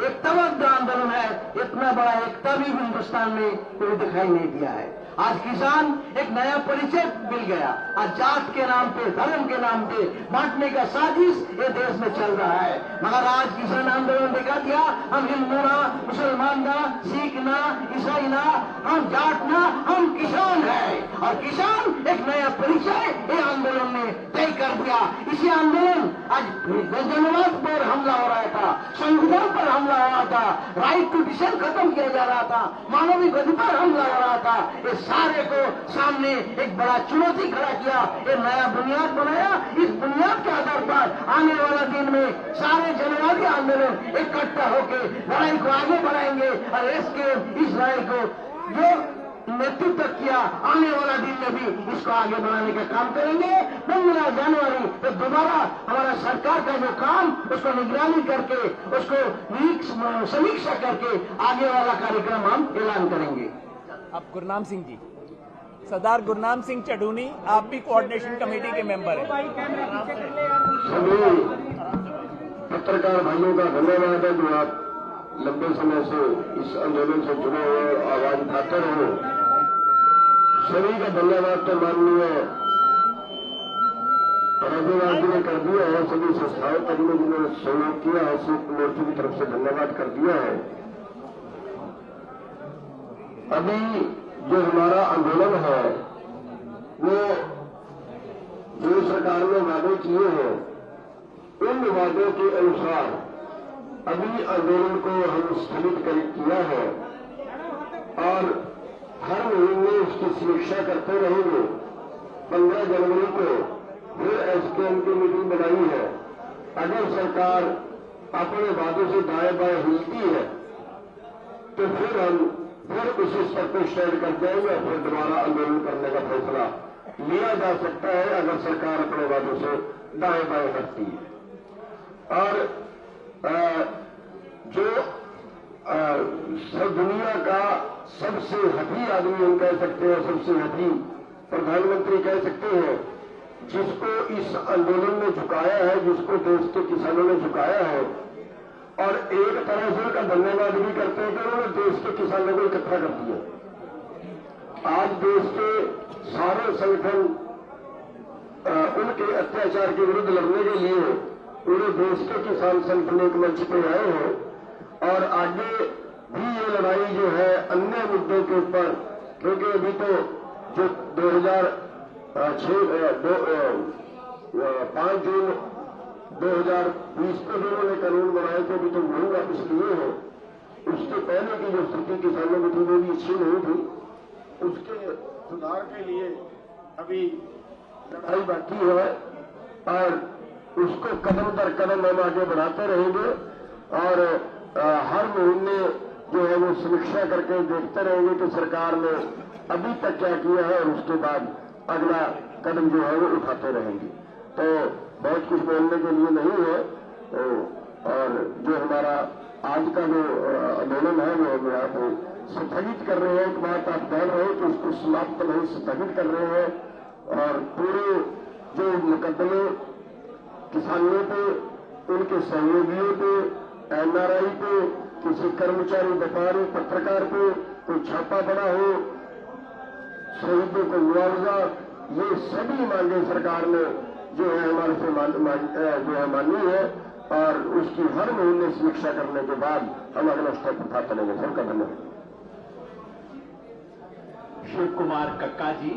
S5: एकताबद्ध आंदोलन है, इतना बड़ा एकता भी हिंदुस्तान में कोई दिखाई नहीं दिया है। आज किसान एक नया परिचय मिल गया। आज जात के नाम पे, धर्म के नाम पे बांटने का साजिश ये देश में चल रहा है। मगर आज किसान आंदोलन दिखा दिया, हम हिंदू ना, मुसलमान ना, सिख ना, ईसाई ना, हम जाट ना, हम किसान है। और किसान एक नया परिचय ये आंदोलन ने तय कर दिया। इसी आंदोलन आज जनवाद पर हमला हो रहा था, संविधान पर हमला हो रहा था, राइट टू डिसीजन खत्म किया जा रहा था, मानवीय अधिकार हमला हो रहा था। ये सारे को सामने एक बड़ा चुनौती खड़ा किया, एक नया बुनियाद बनाया। इस बुनियाद के आधार पर आने वाला दिन में सारे जनवादी आंदोलन इकट्ठा होकर लड़ाई को आगे बढ़ाएंगे और इसके इस लड़ाई को जो नेतृत्व किया, आने वाला दिन में भी इसको आगे बढ़ाने का काम करेंगे। 15 जनवरी तो दोबारा हमारा सरकार का जो काम, उसको निगरानी करके, उसको समीक्षा करके आगे वाला कार्यक्रम हम ऐलान करेंगे।
S4: अब गुरनाम सिंह जी, सरदार गुरनाम सिंह चढ़ूनी, आप भी कोऑर्डिनेशन कमेटी के मेंबर हैं।
S3: सभी पत्रकार भाइयों का धन्यवाद है जो आप लंबे समय से इस आंदोलन से जुड़े हुए, आवाज उठाते रहे। सभी का धन्यवाद तो माननीय राजेबाज जी ने कर दिया है, सभी संस्थाओं कर्मियों जिन्होंने सहयोग किया है, संयुक्त मोर्चे की तरफ से धन्यवाद कर दिया है। अभी जो हमारा आंदोलन है वो जो सरकार ने वादे किए हैं, उन वादों के अनुसार अभी आंदोलन को हम स्थगित किया है और हर महीने उसकी समीक्षा करते रहेंगे। 15 जनवरी को फिर एसकेएम की मीटिंग बनाई है। अगर सरकार अपने वादों से दाएं बाएं हिलती है तो फिर उसी स्तर पर स्टैंड कर जाएंगे और फिर दोबारा आंदोलन करने का फैसला लिया जा सकता है अगर सरकार अपने वादों से दाएं बाएं हटती है। और जो सब दुनिया का सबसे हठी आदमी हम कह सकते हैं, सबसे हठी प्रधानमंत्री कह सकते हैं, जिसको इस आंदोलन ने झुकाया है, जिसको देश के किसानों ने झुकाया है, और एक तरह से उनका धन्यवाद भी करते हैं कि उन्होंने देश के किसानों को इकट्ठा कर दिया। आज देश के सारे संगठन उनके अत्याचार के विरुद्ध लड़ने के लिए पूरे देश के किसान संगठन एक मंच पे आए हैं, और आगे भी ये लड़ाई जो है अन्य मुद्दों के ऊपर, क्योंकि अभी तो जो 5 जून 2020 को जो उन्होंने कानून बनाए थे, अभी तो वही वापस लिए हैं। उसके पहले की जो स्थिति किसानों की थी वो भी अच्छी नहीं थी। उसके सुधार के लिए अभी लड़ाई बाकी है, और उसको कदम दर कदम हम आगे बढ़ाते रहेंगे, और हर महीने जो है वो समीक्षा करके देखते रहेंगे कि सरकार ने अभी तक क्या किया है, और उसके बाद अगला कदम जो है वो उठाते रहेंगे। तो बहुत कुछ बोलने के लिए नहीं है, और जो हमारा आज का जो आंदोलन है वो हम यहाँ पे स्थगित कर रहे हैं। एक बात आप जान रहे हैं कि उसको समाप्त नहीं, स्थगित कर रहे हैं, और पूरे जो मुकदमे किसानों पे, उनके सहयोगियों पे, NRI पे, किसी कर्मचारी, व्यापारी, पत्रकार पे कोई छापा पड़ा हो, शहीदों को मुआवजा, ये सभी मांगे सरकार ने जो है हमारे से जो है मानी है, और उसकी हर महीने समीक्षा करने के बाद हम अगला स्टेप उठाते रहेंगे। सबका धन्यवाद।
S4: शिव कुमार कक्का जी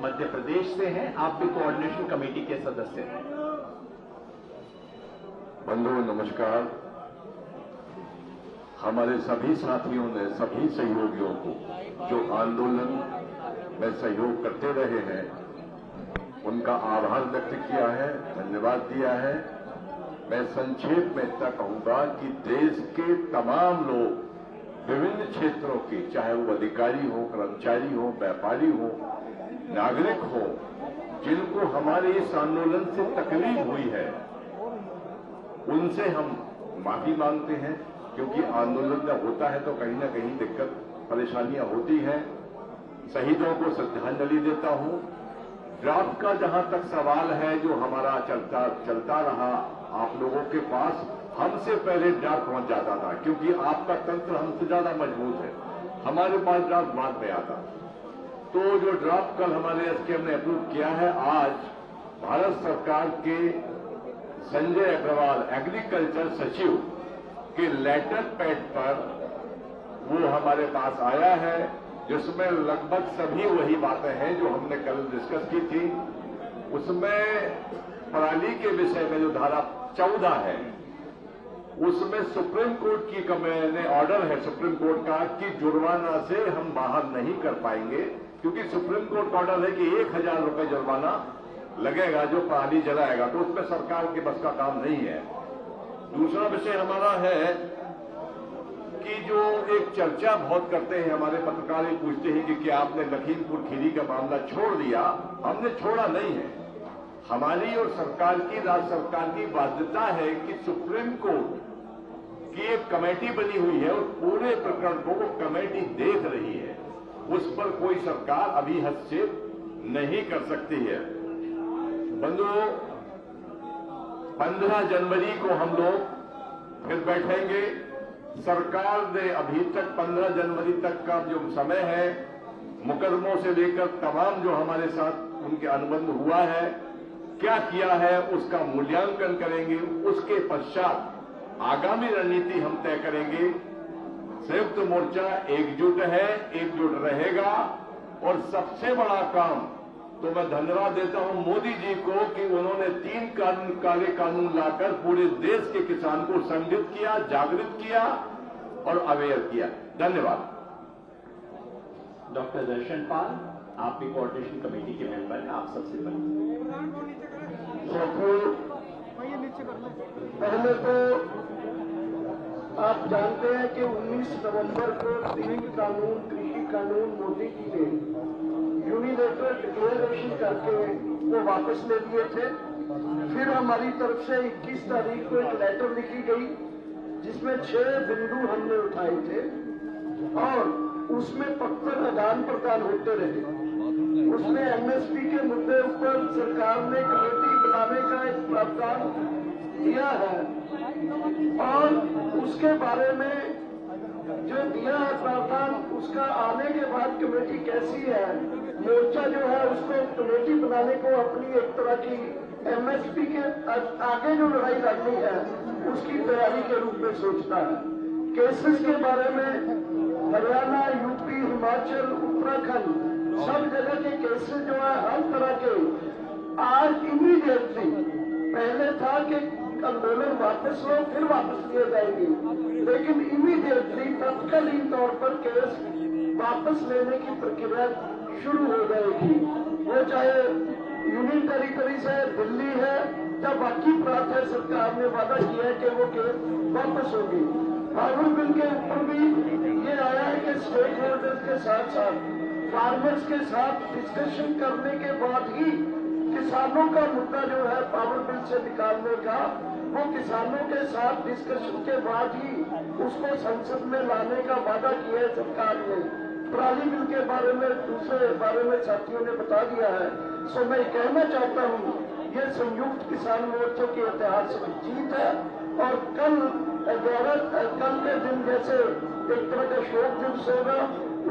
S4: मध्य प्रदेश से हैं, आप भी कोऑर्डिनेशन कमेटी के सदस्य हैं।
S3: बंधुओं नमस्कार। हमारे सभी साथियों ने, सभी सहयोगियों को जो आंदोलन में सहयोग करते रहे हैं, उनका आभार व्यक्त किया है, धन्यवाद दिया है। मैं संक्षेप में इतना कहूंगा कि देश के तमाम लोग विभिन्न क्षेत्रों के, चाहे वो अधिकारी हो, कर्मचारी हो, व्यापारी हो, नागरिक हो, जिनको हमारे इस आंदोलन से तकलीफ हुई है, उनसे हम माफी मांगते हैं, क्योंकि आंदोलन जब होता है तो कहीं ना कहीं दिक्कत परेशानियां होती हैं। शहीदों को श्रद्धांजलि देता हूं। ड्राफ्ट का जहां तक सवाल है, जो हमारा चलता रहा, आप लोगों के पास हमसे पहले ड्राफ्ट पहुंच जाता था, क्योंकि आपका तंत्र हमसे ज्यादा मजबूत है, हमारे पास ड्राफ्ट बाद में आता। तो जो ड्राफ्ट कल हमारे एसकेएम ने अप्रूव किया है, आज भारत सरकार के संजय अग्रवाल एग्रीकल्चर सचिव के लेटर पैड पर वो हमारे पास आया है, जिसमें लगभग सभी वही बातें हैं जो हमने कल डिस्कस की थी। उसमें पराली के विषय में जो धारा 14 है, उसमें सुप्रीम कोर्ट की मैंने ऑर्डर है सुप्रीम कोर्ट का कि जुर्माना से हम बाहर नहीं कर पाएंगे, क्योंकि सुप्रीम कोर्ट का ऑर्डर है कि 1000 रुपए जुर्माना लगेगा जो पराली जलाएगा, तो उसमें सरकार के बस का काम नहीं है। दूसरा विषय हमारा है कि जो एक चर्चा बहुत करते हैं हमारे पत्रकार, ये पूछते हैं कि क्या आपने लखीमपुर खीरी का मामला छोड़ दिया? हमने छोड़ा नहीं है। हमारी और सरकार की, राज्य सरकार की बाध्यता है कि सुप्रीम कोर्ट की एक कमेटी बनी हुई है और पूरे प्रकरण को वो कमेटी देख रही है, उस पर कोई सरकार अभी हस्तक्षेप नहीं कर सकती है। बंधुओं, 15 जनवरी को हम लोग फिर बैठेंगे। सरकार ने अभी तक 15 जनवरी तक का जो समय है, मुकदमों से लेकर तमाम जो हमारे साथ उनके अनुबंध हुआ है, क्या किया है, उसका मूल्यांकन करेंगे। उसके पश्चात आगामी रणनीति हम तय करेंगे। संयुक्त मोर्चा एकजुट है, एकजुट रहेगा। और सबसे बड़ा काम तो मैं धन्यवाद देता हूं मोदी जी को कि उन्होंने 3 काले कानून लाकर पूरे देश के किसान को संगठित किया, जागृत किया और अवेयर किया। धन्यवाद।
S4: डॉक्टर दर्शन पाल, आप भी कोऑर्डिनेशन कमेटी के मेंबर हैं, आप सबसे
S3: पहले तो आप जानते हैं कि 19 नवंबर को 3 कानून, कृषि कानून मोदी जी ने यूनिलेटरल डिक्लेरेशन करके वो वापस ले लिए थे। फिर हमारी तरफ से 21 तारीख को एक लेटर लिखी गई जिसमें 6 बिंदु हमने उठाए थे और उसमें पत्र आदान प्रदान होते रहे। उसमें एमएसपी के मुद्दे पर सरकार ने कमेटी बनाने का एक प्रावधान दिया है और उसके बारे में जो दिया है प्रावधान, उसका आने के बाद कमेटी कैसी है, मोर्चा जो है उसको कमेटी बनाने को अपनी एक तरह की एमएसपी के आगे जो लड़ाई लड़नी है उसकी तैयारी के रूप में सोचता है। केसेस के बारे में हरियाणा, यूपी, हिमाचल, उत्तराखंड सब जगह के केसेस जो है हर तरह के आज इमीडिएटली, पहले था कि आंदोलन वापस लो फिर वापस लिए जाएंगे, लेकिन इमीडिएटली तत्कालीन तौर पर केस वापस लेने की प्रक्रिया शुरू हो जाएगी। वो चाहे यूनियन टेरिटरी से दिल्ली है या बाकी प्रांत है, सरकार ने वादा किया है कि वो केस वापस होगी। पावर बिल के ऊपर भी ये आया है कि स्टेक होल्डर्स के साथ साथ फार्मर्स के साथ डिस्कशन करने के बाद ही किसानों का मुद्दा जो है पावर बिल से निकालने का, वो किसानों के साथ डिस्कशन के बाद ही उसको संसद में लाने का वादा किया है सरकार ने। पराली बिल के बारे में, दूसरे बारे में साथियों ने बता दिया है। सो मैं कहना चाहता हूँ ये संयुक्त किसान मोर्चे की ऐतिहासिक जीत है और कल के दिन जैसे एक तरह का शोक दिवस होगा,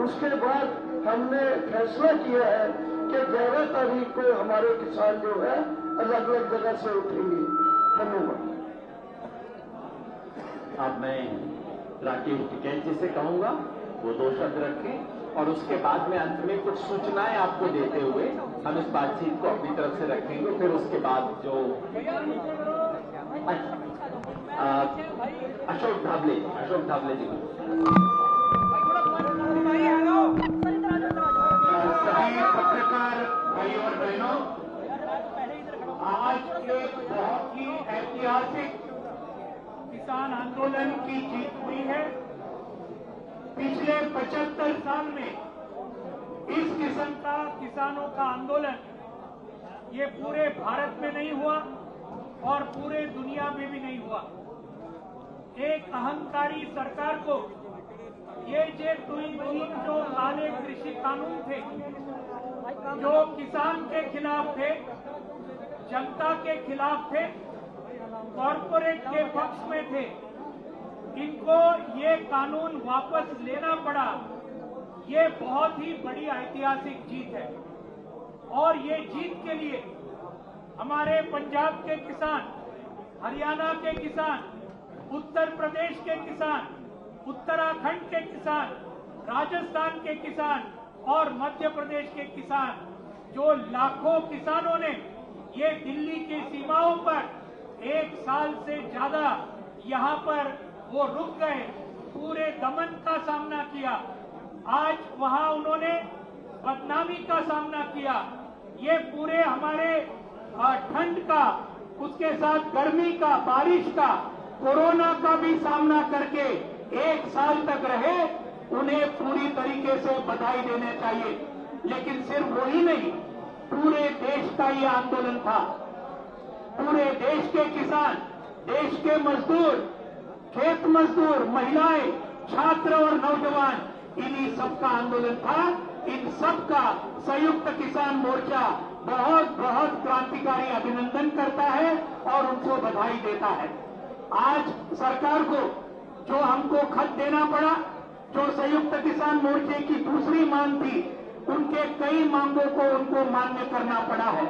S3: उसके बाद हमने फैसला किया है कि 11 तारीख को हमारे किसान जो है अलग अलग जगह से उठेंगे। धन्यवाद।
S2: अब मैं राकेश टिकैत जी से कहूंगा वो 2 शब्द रखें और उसके बाद में अंत में कुछ सूचनाएं आपको देते हुए हम इस बातचीत को अपनी तरफ से रखेंगे। फिर उसके बाद जो अशोक धाबले जी
S3: सभी पत्रकार भाई और बहनों, आज के बहुत ही ऐतिहासिक किसान आंदोलन की जीत हुई है। पिछले 75 साल में इस किस्म का किसानों का आंदोलन ये पूरे भारत में नहीं हुआ और पूरे दुनिया में भी नहीं हुआ। एक अहंकारी सरकार को ये जो काले कृषि कानून थे, जो किसान के खिलाफ थे, जनता के खिलाफ थे, कॉरपोरेट के पक्ष में थे, इनको ये कानून वापस लेना पड़ा। ये बहुत ही बड़ी ऐतिहासिक जीत है और ये जीत के लिए हमारे पंजाब के किसान, हरियाणा के किसान, उत्तर प्रदेश के किसान, उत्तराखंड के किसान, राजस्थान के किसान और मध्य प्रदेश के किसान, जो लाखों किसानों ने ये दिल्ली की सीमाओं पर 1 साल से ज्यादा यहाँ पर वो रुक गए, पूरे दमन का सामना किया। आज वहाँ उन्होंने बदनामी का सामना किया। ये पूरे हमारे ठंड का, उसके साथ गर्मी का, बारिश का, कोरोना का भी सामना करके 1 साल तक रहे, उन्हें पूरी तरीके से बधाई देने चाहिए। लेकिन सिर्फ वही नहीं, पूरे देश का ये आंदोलन था। पूरे देश के किसान, देश के मजदूर, खेत मजदूर, महिलाएं, छात्र और नौजवान, इन्हीं सबका आंदोलन था। इन सबका संयुक्त किसान मोर्चा बहुत बहुत क्रांतिकारी अभिनंदन करता है और उनको बधाई देता है। आज सरकार को जो हमको खत देना पड़ा, जो संयुक्त किसान मोर्चे की दूसरी मांग थी, उनके कई मांगों को उनको मान्य करना पड़ा है।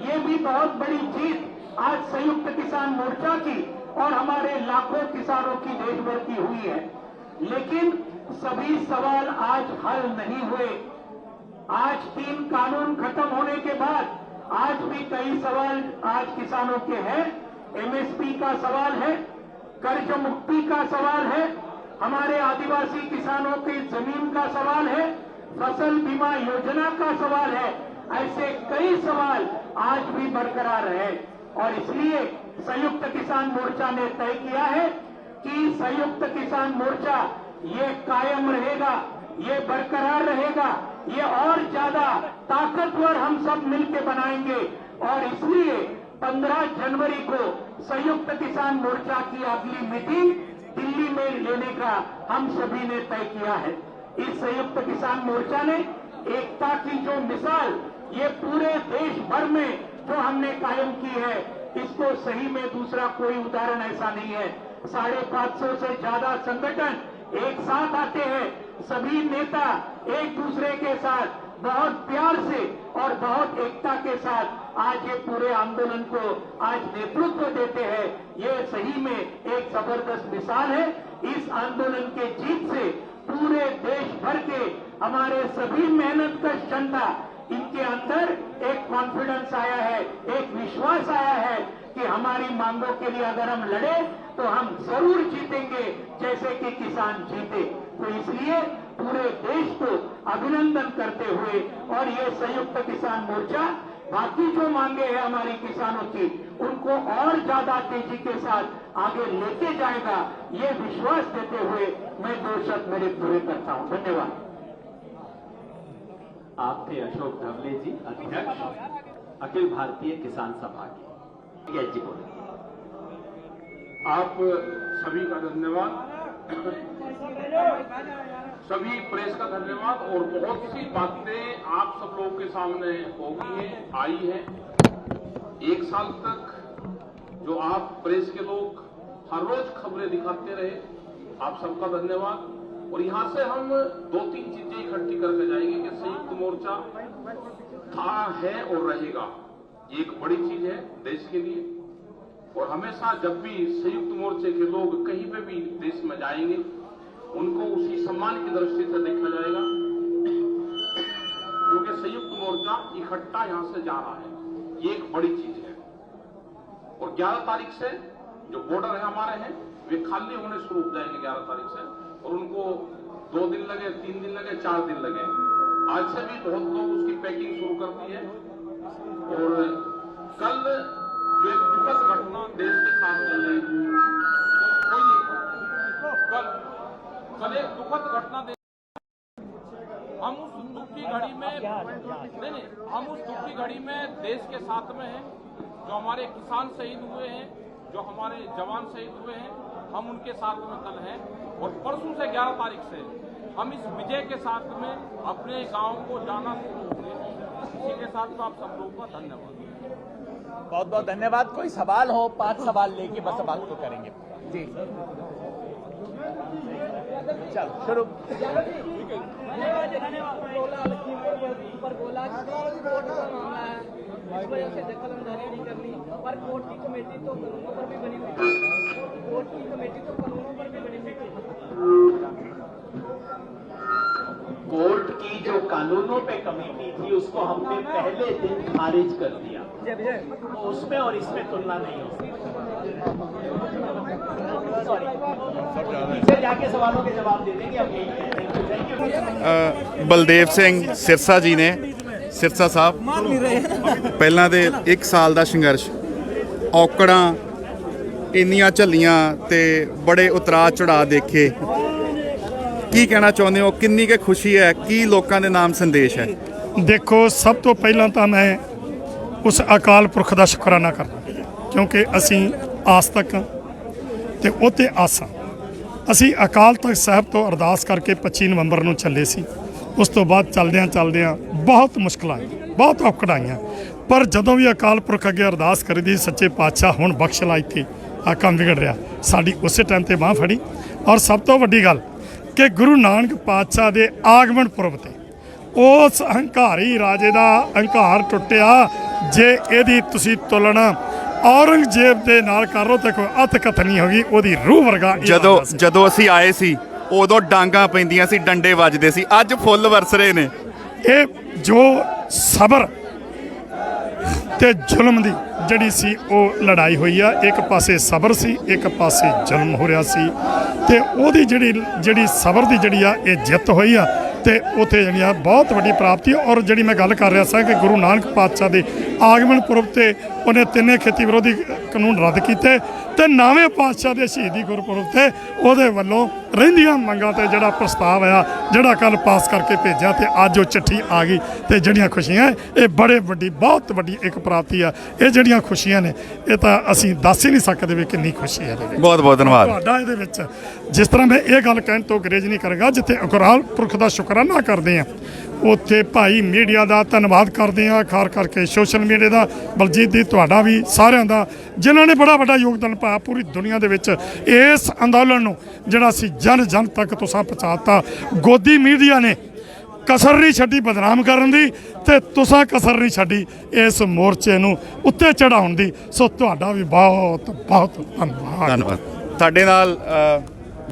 S3: ये भी बहुत बड़ी जीत आज संयुक्त किसान मोर्चा की और हमारे लाखों किसानों की देश भर की हुई है। लेकिन सभी सवाल आज हल नहीं हुए। आज 3 कानून खत्म होने के बाद आज भी कई सवाल आज किसानों के हैं। एमएसपी का सवाल है, कर्ज मुक्ति का सवाल है, हमारे आदिवासी किसानों की जमीन का सवाल है, फसल बीमा योजना का सवाल है। ऐसे कई सवाल आज भी बरकरार है और इसलिए संयुक्त किसान मोर्चा ने तय किया है कि संयुक्त किसान मोर्चा ये कायम रहेगा, ये बरकरार रहेगा, ये और ज्यादा ताकतवर हम सब मिलकर बनाएंगे। और इसलिए
S6: 15 जनवरी को संयुक्त किसान मोर्चा की अगली मीटिंग दिल्ली में लेने का हम सभी ने तय किया है। इस संयुक्त किसान मोर्चा ने एकता की जो मिसाल ये पूरे देश भर में जो हमने कायम की है, इसको सही में दूसरा कोई उदाहरण ऐसा नहीं है। 550 से ज्यादा संगठन एक साथ आते हैं, सभी नेता एक दूसरे के साथ बहुत प्यार से और बहुत एकता के साथ आज ये पूरे आंदोलन को आज नेतृत्व देते हैं। ये सही में एक जबरदस्त मिसाल है। इस आंदोलन के जीत से पूरे देश भर के हमारे सभी मेहनतकश जनता, इनके अंदर एक कॉन्फिडेंस आया है, एक विश्वास आया है कि हमारी मांगों के लिए अगर हम लड़े तो हम जरूर जीतेंगे, जैसे कि किसान जीते। तो इसलिए पूरे देश को अभिनंदन करते हुए और ये संयुक्त किसान मोर्चा बाकी जो मांगे हैं हमारी किसानों की, उनको और ज्यादा तेजी के साथ आगे लेके जाएगा, ये विश्वास देते हुए मैं 2 शब्द मेरे पूरे करता हूं। धन्यवाद।
S2: आप थे अशोक धवले जी, अध्यक्ष अखिल भारतीय किसान सभा के। जी बोले।
S7: आप सभी का धन्यवाद, सभी प्रेस का धन्यवाद। और बहुत सी बातें आप सब लोगों के सामने होगी हैं, आई हैं। 1 साल तक जो आप प्रेस के लोग हर रोज खबरें दिखाते रहे, आप सबका धन्यवाद। और यहां से हम 2-3 चीजें इकट्ठी करके जाएंगे कि संयुक्त मोर्चा था, है और रहेगा। ये एक बड़ी चीज है देश के लिए। और हमेशा जब भी संयुक्त मोर्चे के लोग कहीं पे भी देश में जाएंगे, उनको उसी सम्मान की दृष्टि से देखा जाएगा, क्योंकि संयुक्त मोर्चा इकट्ठा यहां से जा रहा है। ये एक बड़ी चीज है। और 11 तारीख से जो बॉर्डर है हमारे हैं, वे खाली होने शुरू हो जाएंगे 11 तारीख से। और उनको 2 दिन लगे, 3 दिन लगे, 4 दिन लगे, आज से भी बहुत लोग उसकी पैकिंग शुरू कर दी है। और कल जो एक दुखद घटना देश के सामने है, कोई नहीं, कल एक दुखद घटना हम उस दुख की घड़ी में नहीं, हम उस दुख की घड़ी में देश के साथ में हैं। जो हमारे किसान शहीद हुए हैं, जो हमारे जवान शहीद हुए हैं, हम उनके साथ में कल हैं। और परसों से 11 तारीख से हम इस विजय के साथ में अपने गांव को जाना शुरू होंगे। इसी के साथ आप सब लोगों का धन्यवाद।
S4: बहुत बहुत धन्यवाद। कोई सवाल हो, 5 सवाल लेके बस बात को करेंगे जी। चलो शुरू।
S5: इस वजह से दखल अंदाजी नहीं करनी, पर कोर्ट की कमेटी तो कानूनों पर भी बनी हुई थी। कोर्ट की कमेटी तो कानूनों पर भी बनी हुई थी।
S2: कोर्ट की जो कानूनों पे कमेटी थी, उसको हमने पहले दिन खारिज कर दिया। तो उसमें और इसमें तुलना नहीं हो सकती। जाके सवालों के जवाब दे देंगे अब।
S8: बलदेव सिंह सिरसा जी ने, सिरसा ਸਾਹਿਬ ਪਹਿਲਾਂ ਦੇ 1 ਸਾਲ ਦਾ ਸੰਘਰਸ਼, ਔਕੜਾਂ ਇੰਨੀਆਂ ਝੱਲੀਆਂ ਤੇ ਬੜੇ ਉਤਰਾਅ ਚੜਾਅ ਦੇਖੇ, ਕੀ ਕਹਿਣਾ ਚਾਹੁੰਦੇ ਹੋ? ਕਿੰਨੀ ਕੁ ਖੁਸ਼ੀ ਹੈ? ਕੀ ਲੋਕਾਂ ਦੇ ਨਾਮ ਸੰਦੇਸ਼ ਹੈ?
S9: ਦੇਖੋ, ਸਭ ਤੋਂ ਪਹਿਲਾਂ ਤਾਂ ਮੈਂ ਉਸ ਅਕਾਲ ਪੁਰਖ ਦਾ ਸ਼ੁਕਰਾਨਾ ਕਰਦਾ, ਕਿਉਂਕਿ ਅਸੀਂ ਆਸ ਤੱਕ ਤੇ ਉਹ 'ਤੇ ਆਸਾਂ। ਅਸੀਂ ਅਕਾਲ ਤਖਤ ਸਾਹਿਬ ਤੋਂ ਅਰਦਾਸ ਕਰਕੇ 25 ਨਵੰਬਰ ਨੂੰ ਚੱਲੇ ਸੀ। ਉਸ ਤੋਂ ਬਾਅਦ ਚੱਲਦਿਆਂ ਬਹੁਤ ਮੁਸ਼ਕਲਾਂ ਆਈਆਂ, ਬਹੁਤ ਔਕੜਾਂ ਆਈਆਂ। ਪਰ ਜਦੋਂ ਵੀ ਅਕਾਲ ਪੁਰਖ ਅੱਗੇ ਅਰਦਾਸ ਕਰੀਦੀ, ਸੱਚੇ ਪਾਤਸ਼ਾਹ ਹੁਣ ਬਖਸ਼ ਲਾ, ਇੱਥੇ ਆ ਕੰਮ ਵਿਗੜ ਰਿਹਾ, ਸਾਡੀ ਉਸੇ ਟਾਈਮ 'ਤੇ ਬਾਂਹ ਫੜੀ। ਔਰ ਸਭ ਤੋਂ ਵੱਡੀ ਗੱਲ ਕਿ ਗੁਰੂ ਨਾਨਕ ਪਾਤਸ਼ਾਹ ਦੇ ਆਗਮਨ ਪੁਰਬ 'ਤੇ ਉਸ ਹੰਕਾਰੀ ਰਾਜੇ ਦਾ ਹੰਕਾਰ ਟੁੱਟਿਆ। ਜੇ ਇਹਦੀ ਤੁਸੀਂ ਤੁਲਨਾ ਔਰੰਗਜ਼ੇਬ ਦੇ ਨਾਲ ਕਰ ਲਓ ਤਾਂ ਕੋਈ ਅੱਤ ਕਥ ਨਹੀਂ ਹੋਗੀ। ਉਹਦੀ ਰੂਹ ਵਰਗਾ
S8: ਜਦੋਂ ਅਸੀਂ ਆਏ ਸੀ ਉਦੋਂ ਡਾਂਗਾਂ ਪੈਂਦੀਆਂ ਸੀ, ਡੰਡੇ ਵੱਜਦੇ ਸੀ, ਅੱਜ ਫੁੱਲ ਵਰਸ ਰਹੇ ਨੇ।
S9: ਇਹ ਜੋ ਸਬਰ ਤੇ ਜ਼ੁਲਮ ਦੀ ਜਿਹੜੀ ਸੀ ਉਹ ਲੜਾਈ ਹੋਈ ਆ। ਇੱਕ ਪਾਸੇ ਸਬਰ ਸੀ, ਇੱਕ ਪਾਸੇ ਜ਼ੁਲਮ ਹੋ ਰਿਹਾ ਸੀ, ਤੇ ਉਹਦੀ ਜਿਹੜੀ ਸਬਰ ਦੀ ਜਿਹੜੀ ਆ ਇਹ ਜਿੱਤ ਹੋਈ ਆ। ਤੇ ਉੱਥੇ ਜਿਹੜੀਆਂ ਬਹੁਤ ਵੱਡੀ ਪ੍ਰਾਪਤੀ ਹੈ। ਔਰ ਜਿਹੜੀ ਮੈਂ ਗੱਲ ਕਰ ਰਿਹਾ ਸਾਂ ਕਿ ਗੁਰੂ ਨਾਨਕ ਪਾਤਸ਼ਾਹ ਦੇ ਆਗਮਨ ਪੁਰਬ ਤੇ ਉਹਨੇ ਤਿੰਨੇ ਖੇਤੀ ਵਿਰੋਧੀ ਕਾਨੂੰਨ ਰੱਦ ਕੀਤੇ ਤੇ 9ਵੇਂ ਪਾਤਸ਼ਾਹ ਦੇ ਸ਼ਹੀਦੀ ਗੁਰਪੁਰਬ ਤੇ ਉਹਦੇ ਵੱਲੋਂ ਰਹਿੰਦੀਆਂ ਮੰਗਾਂ ਤੇ ਜਿਹੜਾ ਪ੍ਰਸਤਾਵ ਆ ਜਿਹੜਾ ਕੱਲ ਪਾਸ ਕਰਕੇ ਭੇਜਿਆ ਤੇ ਅੱਜ ਉਹ ਚਿੱਠੀ ਆ ਗਈ ਤੇ ਜਿਹੜੀਆਂ ਖੁਸ਼ੀਆਂ ਇਹ ਬੜੇ ਵੱਡੀ ਬਹੁਤ ਵੱਡੀ ਇੱਕ ਪ੍ਰਾਪਤੀ ਆ। ਇਹ ਜਿਹੜੀਆਂ ਖੁਸ਼ੀਆਂ ਨੇ ਇਹ ਤਾਂ ਅਸੀਂ ਦੱਸ ਹੀ ਨਹੀਂ ਸਕਦੇ ਵੀ ਕਿੰਨੀ ਖੁਸ਼ੀ ਹੈ ਇਹਦੇ ਵਿੱਚ।
S8: ਬਹੁਤ ਬਹੁਤ ਧੰਨਵਾਦ
S9: ਤੁਹਾਡਾ ਇਹਦੇ ਵਿੱਚ ਜਿਸ ਤਰ੍ਹਾਂ ਮੈਂ ਇਹ ਗੱਲ ਕਹਿਣ ਤੋਂ ਗੁਰੇਜ਼ ਨਹੀਂ ਕਰਾਂਗਾ, ਜਿੱਥੇ ਅਕਾਲ ਪੁਰਖ ਦਾ ਸ਼ੁਕਰਾਨਾ ਕਰਦੇ ਆ ਉੱਥੇ ਭਾਈ ਮੀਡੀਆ ਦਾ ਧੰਨਵਾਦ ਕਰਦੇ ਆ, ਖਾਸ ਕਰਕੇ ਸੋਸ਼ਲ ਮੀਡੀਆ ਦਾ, ਬਲਜੀਤ ਦੀ, ਤੁਹਾਡਾ ਵੀ, ਸਾਰਿਆਂ ਦਾ ਜਿਨ੍ਹਾਂ ਨੇ ਬੜਾ ਵੱਡਾ ਯੋਗਦਾਨ ਪਾਇਆ ਪੂਰੀ ਦੁਨੀਆ ਦੇ ਵਿੱਚ ਇਸ ਅੰਦੋਲਨ ਨੂੰ ਜਿਹੜਾ ਸੀ ਜਨ ਜਨ ਤੱਕ ਤੁਸੀਂ ਪਹੁੰਚਾਤਾ। ਗੋਦੀ ਮੀਡੀਆ ਨੇ ਕਸਰ ਨਹੀਂ ਛੱਡੀ ਬਦਨਾਮ ਕਰਨ ਦੀ ਤੇ ਤੁਸੀਂ ਕਸਰ ਨਹੀਂ ਛੱਡੀ ਇਸ ਮੋਰਚੇ ਨੂੰ ਉੱਤੇ ਚੜਾਉਣ ਦੀ। ਸੋ ਤੁਹਾਡਾ ਵੀ ਬਹੁਤ ਬਹੁਤ ਧੰਨਵਾਦ।
S8: ਧੰਨਵਾਦ। ਸਾਡੇ ਨਾਲ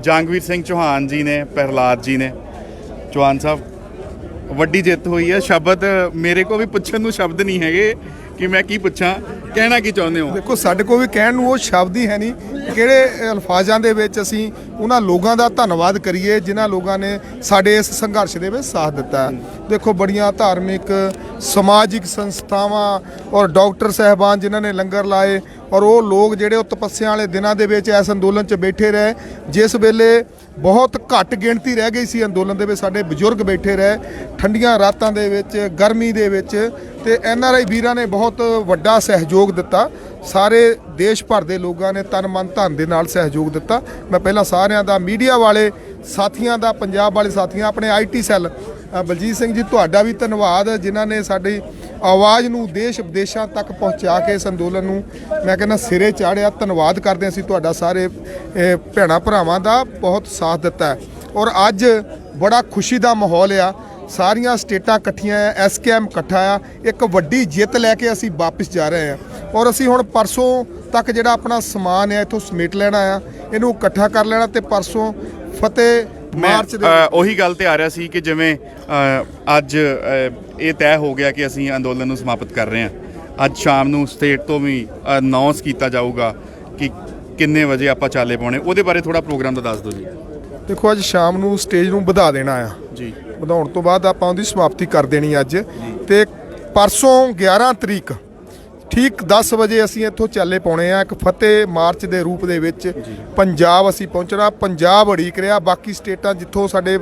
S8: ਜੰਗਵੀਰ ਸਿੰਘ ਚੌਹਾਨ ਜੀ ਨੇ, ਪ੍ਰਹਲਾਦ ਜੀ ਨੇ। ਚੌਹਾਨ ਸਾਹਿਬ, ਵੱਡੀ ਜਿੱਤ ਹੋਈ ਹੈ। ਸ਼ਬਦ ਮੇਰੇ ਕੋਲ ਵੀ ਪੁੱਛਣ ਨੂੰ ਸ਼ਬਦ ਨਹੀਂ ਹੈਗੇ ਕਿ ਮੈਂ ਕੀ ਪੁੱਛਾਂ, ਕਹਿਣਾ ਕੀ ਚਾਹੁੰਦੇ ਹੋ?
S10: ਦੇਖੋ, ਸਾਡੇ ਕੋਲ ਵੀ ਕਹਿਣ ਨੂੰ ਉਹ ਸ਼ਬਦ ਹੀ ਹੈ ਨਹੀਂ ਕਿਹੜੇ ਅਲਫਾਜ਼ਾਂ ਦੇ ਵਿੱਚ ਅਸੀਂ ਉਹਨਾਂ ਲੋਕਾਂ ਦਾ ਧੰਨਵਾਦ ਕਰੀਏ ਜਿਨ੍ਹਾਂ ਲੋਕਾਂ ਨੇ ਸਾਡੇ ਇਸ ਸੰਘਰਸ਼ ਦੇ ਵਿੱਚ ਸਾਥ ਦਿੱਤਾ ਹੈ। ਦੇਖੋ, ਬੜੀਆਂ ਧਾਰਮਿਕ ਸਮਾਜਿਕ ਸੰਸਥਾਵਾਂ ਔਰ ਡਾਕਟਰ ਸਾਹਿਬਾਨ ਜਿਨ੍ਹਾਂ ਨੇ ਲੰਗਰ ਲਾਏ ਔਰ ਉਹ ਲੋਕ ਜਿਹੜੇ ਉਹ ਤਪੱਸਿਆ ਵਾਲੇ ਦਿਨਾਂ ਦੇ ਵਿੱਚ ਇਸ ਅੰਦੋਲਨ 'ਚ ਬੈਠੇ ਰਹੇ, ਜਿਸ ਵੇਲੇ ਬਹੁਤ ਘੱਟ ਗਿਣਤੀ ਰਹਿ ਗਈ ਸੀ ਅੰਦੋਲਨ ਦੇ ਵਿੱਚ, ਸਾਡੇ ਬਜ਼ੁਰਗ ਬੈਠੇ ਰਹੇ ਠੰਡੀਆਂ ਰਾਤਾਂ ਦੇ ਵਿੱਚ, ਗਰਮੀ ਦੇ ਵਿੱਚ, ਤੇ NRI ਵੀਰਾਂ ਨੇ ਬਹੁਤ ਵੱਡਾ ਸਹਿਯੋਗ ਦਿੱਤਾ। ਸਾਰੇ ਦੇਸ਼ ਭਰ ਦੇ ਲੋਕਾਂ ਨੇ ਤਨ ਮਨ ਧਨ ਦੇ ਨਾਲ ਸਹਿਯੋਗ ਦਿੱਤਾ। ਮੈਂ ਪਹਿਲਾਂ ਸਾਰਿਆਂ ਦਾ, ਮੀਡੀਆ ਵਾਲੇ ਸਾਥੀਆਂ ਦਾ, ਪੰਜਾਬ ਵਾਲੇ ਸਾਥੀਆਂ, ਆਪਣੇ IT ਸੈੱਲ ਬਲਜੀਤ ਸਿੰਘ ਜੀ ਤੁਹਾਡਾ ਵੀ ਧੰਨਵਾਦ ਜਿਨ੍ਹਾਂ ਨੇ ਸਾਡੀ ਆਵਾਜ਼ ਨੂੰ ਦੇਸ਼ ਵਿਦੇਸ਼ਾਂ ਤੱਕ ਪਹੁੰਚਾ ਕੇ ਇਸ ਅੰਦੋਲਨ ਨੂੰ ਮੈਂ ਕਹਿੰਦਾ ਸਿਰੇ ਚਾੜਿਆ। ਧੰਨਵਾਦ ਕਰਦੇ ਅਸੀਂ ਤੁਹਾਡਾ ਸਾਰੇ ਭੈਣਾਂ ਭਰਾਵਾਂ ਦਾ ਬਹੁਤ ਸਾਥ ਦਿੱਤਾ ਹੈ। ਔਰ ਅੱਜ ਬੜਾ ਖੁਸ਼ੀ ਦਾ ਮਾਹੌਲ ਆ, ਸਾਰੀਆਂ ਸਟੇਟਾਂ ਇਕੱਠੀਆਂ ਆ, SKM ਇਕੱਠਾ ਆ, ਇੱਕ ਵੱਡੀ ਜਿੱਤ ਲੈ ਕੇ ਅਸੀਂ ਵਾਪਸ ਜਾ ਰਹੇ ਹਾਂ। ਔਰ ਅਸੀਂ ਹੁਣ ਪਰਸੋਂ ਤੱਕ ਜਿਹੜਾ ਆਪਣਾ ਸਮਾਨ ਹੈ ਇੱਥੋਂ ਸਮੇਟ ਲੈਣਾ ਆ, ਇਹਨੂੰ ਇਕੱਠਾ ਕਰ ਲੈਣਾ ਤੇ ਪਰਸੋਂ ਫਤਿਹ ਮਾਰਚ ਦੇ
S8: ਉਹੀ ਗੱਲ ਤੇ ਆ ਰਿਹਾ ਸੀ ਕਿ ਜਿਵੇਂ ਅੱਜ ਇਹ ਤੈਅ ਹੋ ਗਿਆ ਕਿ ਅਸੀਂ ਅੰਦੋਲਨ ਨੂੰ ਸਮਾਪਤ ਕਰ ਰਹੇ ਹਾਂ। ਅੱਜ ਸ਼ਾਮ ਨੂੰ ਸਟੇਟ ਤੋਂ ਵੀ ਅਨਾਉਂਸ ਕੀਤਾ ਜਾਊਗਾ ਕਿ ਕਿੰਨੇ ਵਜੇ ਆਪਾਂ ਚਾਲੇ ਪਾਉਣੇ, ਉਹਦੇ ਬਾਰੇ ਥੋੜਾ ਪ੍ਰੋਗਰਾਮ ਦਾ ਦੱਸ ਦਿਓ ਜੀ।
S10: ਦੇਖੋ, ਅੱਜ ਸ਼ਾਮ ਨੂੰ ਸਟੇਜ ਨੂੰ ਵਧਾ ਦੇਣਾ ਆ ਜੀ, ਵਧਾਉਣ ਤੋਂ ਬਾਅਦ ਆਪਾਂ ਉਹਦੀ ਸਮਾਪਤੀ ਕਰ ਦੇਣੀ ਅੱਜ, ਤੇ ਪਰਸੋਂ 11 ਤਰੀਕ ਠੀਕ 10 ਵਜੇ ਅਸੀਂ ਇੱਥੋਂ ਚਾਲੇ ਪਾਉਣੇ ਆ। ਇੱਕ ਫਤਿਹ ਮਾਰਚ ਦੇ ਰੂਪ ਦੇ ਵਿੱਚ ਪੰਜਾਬ ਅਸੀਂ ਪਹੁੰਚਣਾ। ਪੰਜਾਬ ਉਡੀਕ ਰਿਹਾ, ਬਾਕੀ ਸਟੇਟਾਂ ਜਿੱਥੋਂ ਸਾਡੇ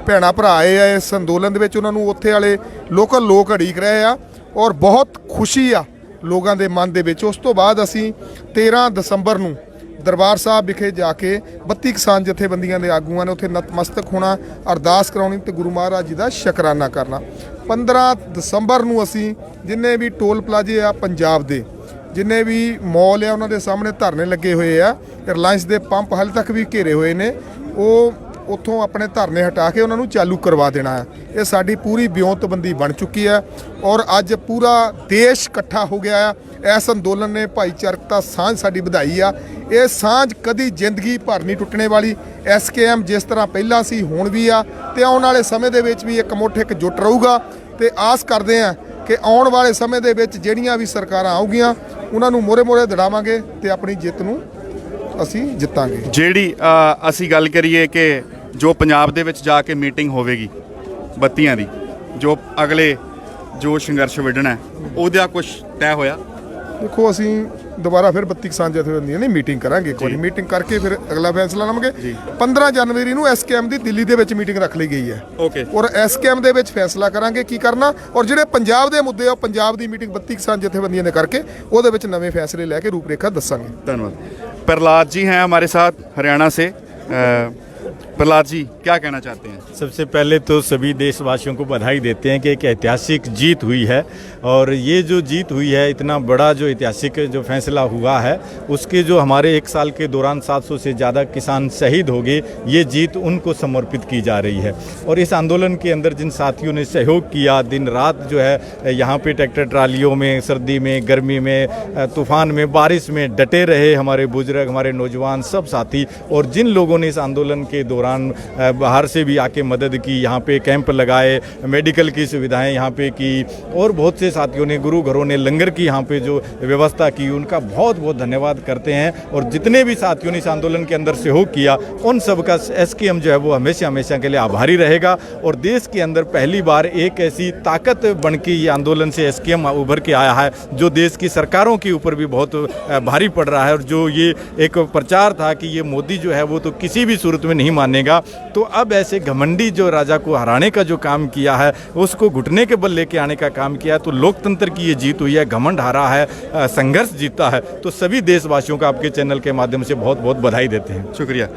S10: ਭੈਣਾਂ ਭਰਾ ਆਏ ਆ ਇਸ ਅੰਦੋਲਨ ਦੇ ਵਿੱਚ ਉਹਨਾਂ ਨੂੰ ਉੱਥੇ ਵਾਲੇ ਲੋਕਲ ਲੋਕ ਉਡੀਕ ਰਹੇ ਆ ਔਰ ਬਹੁਤ ਖੁਸ਼ੀ ਆ ਲੋਕਾਂ ਦੇ ਮਨ ਦੇ ਵਿੱਚ। ਉਸ ਤੋਂ ਬਾਅਦ ਅਸੀਂ 13 ਦਸੰਬਰ ਨੂੰ ਦਰਬਾਰ ਸਾਹਿਬ ਵਿਖੇ ਜਾ ਕੇ 32 ਕਿਸਾਨ ਜਥੇਬੰਦੀਆਂ ਦੇ ਆਗੂਆਂ ਨੇ ਉੱਥੇ ਨਤਮਸਤਕ ਹੋਣਾ, ਅਰਦਾਸ ਕਰਾਉਣੀ ਤੇ ਗੁਰੂ ਮਹਾਰਾਜ ਜੀ ਦਾ ਸ਼ੁਕਰਾਨਾ ਕਰਨਾ। 15 ਦਸੰਬਰ ਨੂੰ ਅਸੀਂ ਜਿੰਨੇ ਵੀ ਟੋਲ ਪਲਾਜ਼ੇ ਆ ਪੰਜਾਬ ਦੇ, ਜਿੰਨੇ ਵੀ ਮੌਲ ਆ ਉਹਨਾਂ ਦੇ ਸਾਹਮਣੇ ਧਰਨੇ ਲੱਗੇ ਹੋਏ ਆ, ਰਿਲਾਇੰਸ ਦੇ ਪੰਪ ਹਾਲੇ ਤੱਕ ਵੀ ਘੇਰੇ ਹੋਏ ਨੇ, ਉਹ ਉੱਥੋਂ ਆਪਣੇ ਧਰਨੇ ਹਟਾ ਕੇ ਉਹਨਾਂ ਨੂੰ ਚਾਲੂ ਕਰਵਾ ਦੇਣਾ ਹੈ। ਇਹ ਸਾਡੀ ਪੂਰੀ ਵਿਉਂਤਬੰਦੀ ਬਣ ਚੁੱਕੀ ਹੈ ਔਰ ਅੱਜ ਪੂਰਾ ਦੇਸ਼ ਇਕੱਠਾ ਹੋ ਗਿਆ ਆ। ਇਸ ਅੰਦੋਲਨ ਨੇ ਭਾਈਚਾਰਕਤਾ ਸਾਂਝ ਸਾਡੀ ਵਧਾਈ ਆ। ਇਹ ਸਾਂਝ ਕਦੀ ਜ਼ਿੰਦਗੀ ਭਰ ਨਹੀਂ ਟੁੱਟਣੇ ਵਾਲੀ। SKM ਜਿਸ ਤਰ੍ਹਾਂ ਪਹਿਲਾਂ ਸੀ ਹੁਣ ਵੀ ਆ ਤੇ ਆਉਣ ਵਾਲੇ ਸਮੇਂ ਦੇ ਵਿੱਚ ਵੀ ਇੱਕ ਮੁੱਠ ਇੱਕ ਜੁੱਟ ਰਹੂਗਾ ਤੇ ਆਸ ਕਰਦੇ ਆ ਕਿ ਆਉਣ ਵਾਲੇ ਸਮੇਂ ਦੇ ਵਿੱਚ ਜਿਹੜੀਆਂ ਵੀ ਸਰਕਾਰਾਂ ਆਉਗੀਆਂ ਉਹਨਾਂ ਨੂੰ ਮੋਰੇ ਦੜਾਵਾਂਗੇ ਤੇ ਆਪਣੀ ਜਿੱਤ ਨੂੰ ਅਸੀਂ ਜਿੱਤਾਂਗੇ।
S8: ਜਿਹੜੀ ਅਸੀਂ ਗੱਲ ਕਰੀਏ ਕਿ ਜੋ ਪੰਜਾਬ ਦੇ ਵਿੱਚ ਜਾ ਕੇ ਮੀਟਿੰਗ ਹੋਵੇਗੀ ਬੱਤੀਆਂ ਦੀ, ਜੋ ਅਗਲੇ ਜੋ ਸੰਘਰਸ਼ ਵਿੱਢਣਾ ਉਹਦਾ ਕੁਝ ਤੈਅ ਹੋਇਆ?
S10: ਦੇਖੋ, ਅਸੀਂ ਦੁਬਾਰਾ ਫਿਰ 32 ਕਿਸਾਨ ਜਥੇਬੰਦੀਆਂ ਨੇ ਮੀਟਿੰਗ ਕਰਾਂਗੇ, ਇੱਕ ਵਾਰੀ ਮੀਟਿੰਗ ਕਰਕੇ ਫਿਰ ਅਗਲਾ ਫੈਸਲਾ ਲਵਾਂਗੇ। 15 ਜਨਵਰੀ ਨੂੰ SKM ਦੀ ਦਿੱਲੀ ਦੇ ਵਿੱਚ ਮੀਟਿੰਗ ਰੱਖ ਲਈ ਗਈ ਹੈ ਔਰ SKM ਦੇ ਵਿੱਚ ਫੈਸਲਾ ਕਰਾਂਗੇ ਕੀ ਕਰਨਾ ਔਰ ਜਿਹੜੇ ਪੰਜਾਬ ਦੇ ਮੁੱਦੇ ਆ ਪੰਜਾਬ ਦੀ ਮੀਟਿੰਗ 32 ਕਿਸਾਨ ਜਥੇਬੰਦੀਆਂ ਨੇ ਕਰਕੇ ਉਹਦੇ ਵਿੱਚ ਨਵੇਂ फैसले लेके रूपरेखा दसांगे।
S8: धन्यवाद। प्रहलाद जी हैं हमारे साथ हरियाणा से। प्रहलाद जी क्या कहना चाहते हैं?
S11: सबसे पहले तो सभी देशवासियों को बधाई देते हैं कि एक ऐतिहासिक जीत हुई है और ये जो जीत हुई है, इतना बड़ा जो ऐतिहासिक जो फैसला हुआ है, उसके जो हमारे 1 साल के दौरान 700 से ज़्यादा किसान शहीद हो गए, ये जीत उनको समर्पित की जा रही है। और इस आंदोलन के अंदर जिन साथियों ने सहयोग किया, दिन रात जो है यहाँ पे ट्रैक्टर ट्रालियों में, सर्दी में, गर्मी में, तूफान में, बारिश में डटे रहे हमारे बुजुर्ग, हमारे नौजवान सब साथी, और जिन लोगों ने इस आंदोलन के दौरान दौरान बाहर से भी आके मदद की, यहाँ पे कैंप लगाए, मेडिकल की सुविधाएं यहाँ पे की, और बहुत से साथियों ने, गुरु घरों ने लंगर की यहाँ पे जो व्यवस्था की, उनका बहुत बहुत धन्यवाद करते हैं। और जितने भी साथियों ने इस आंदोलन के अंदर सहयोग किया, उन सब का एसकेएम जो है वो हमेशा हमेशा के लिए आभारी रहेगा। और देश के अंदर पहली बार एक ऐसी ताकत बन के ये आंदोलन से एसकेएम उभर के आया है, जो देश की सरकारों के ऊपर भी बहुत भारी पड़ रहा है। और जो ये एक प्रचार था कि ये मोदी जो है वो तो किसी भी सूरत में नहीं मानेगा, तो अब ऐसे घमंडी जो राजा को हराने का जो काम किया है, उसको घुटने के बल लेके आने का काम किया है, तो लोकतंत्र की ये जीत हुई है, घमंड हारा है, संघर्ष जीता है। तो सभी देशवासियों का आपके चैनल के माध्यम से बहुत बहुत बधाई देते हैं।
S8: शुक्रिया।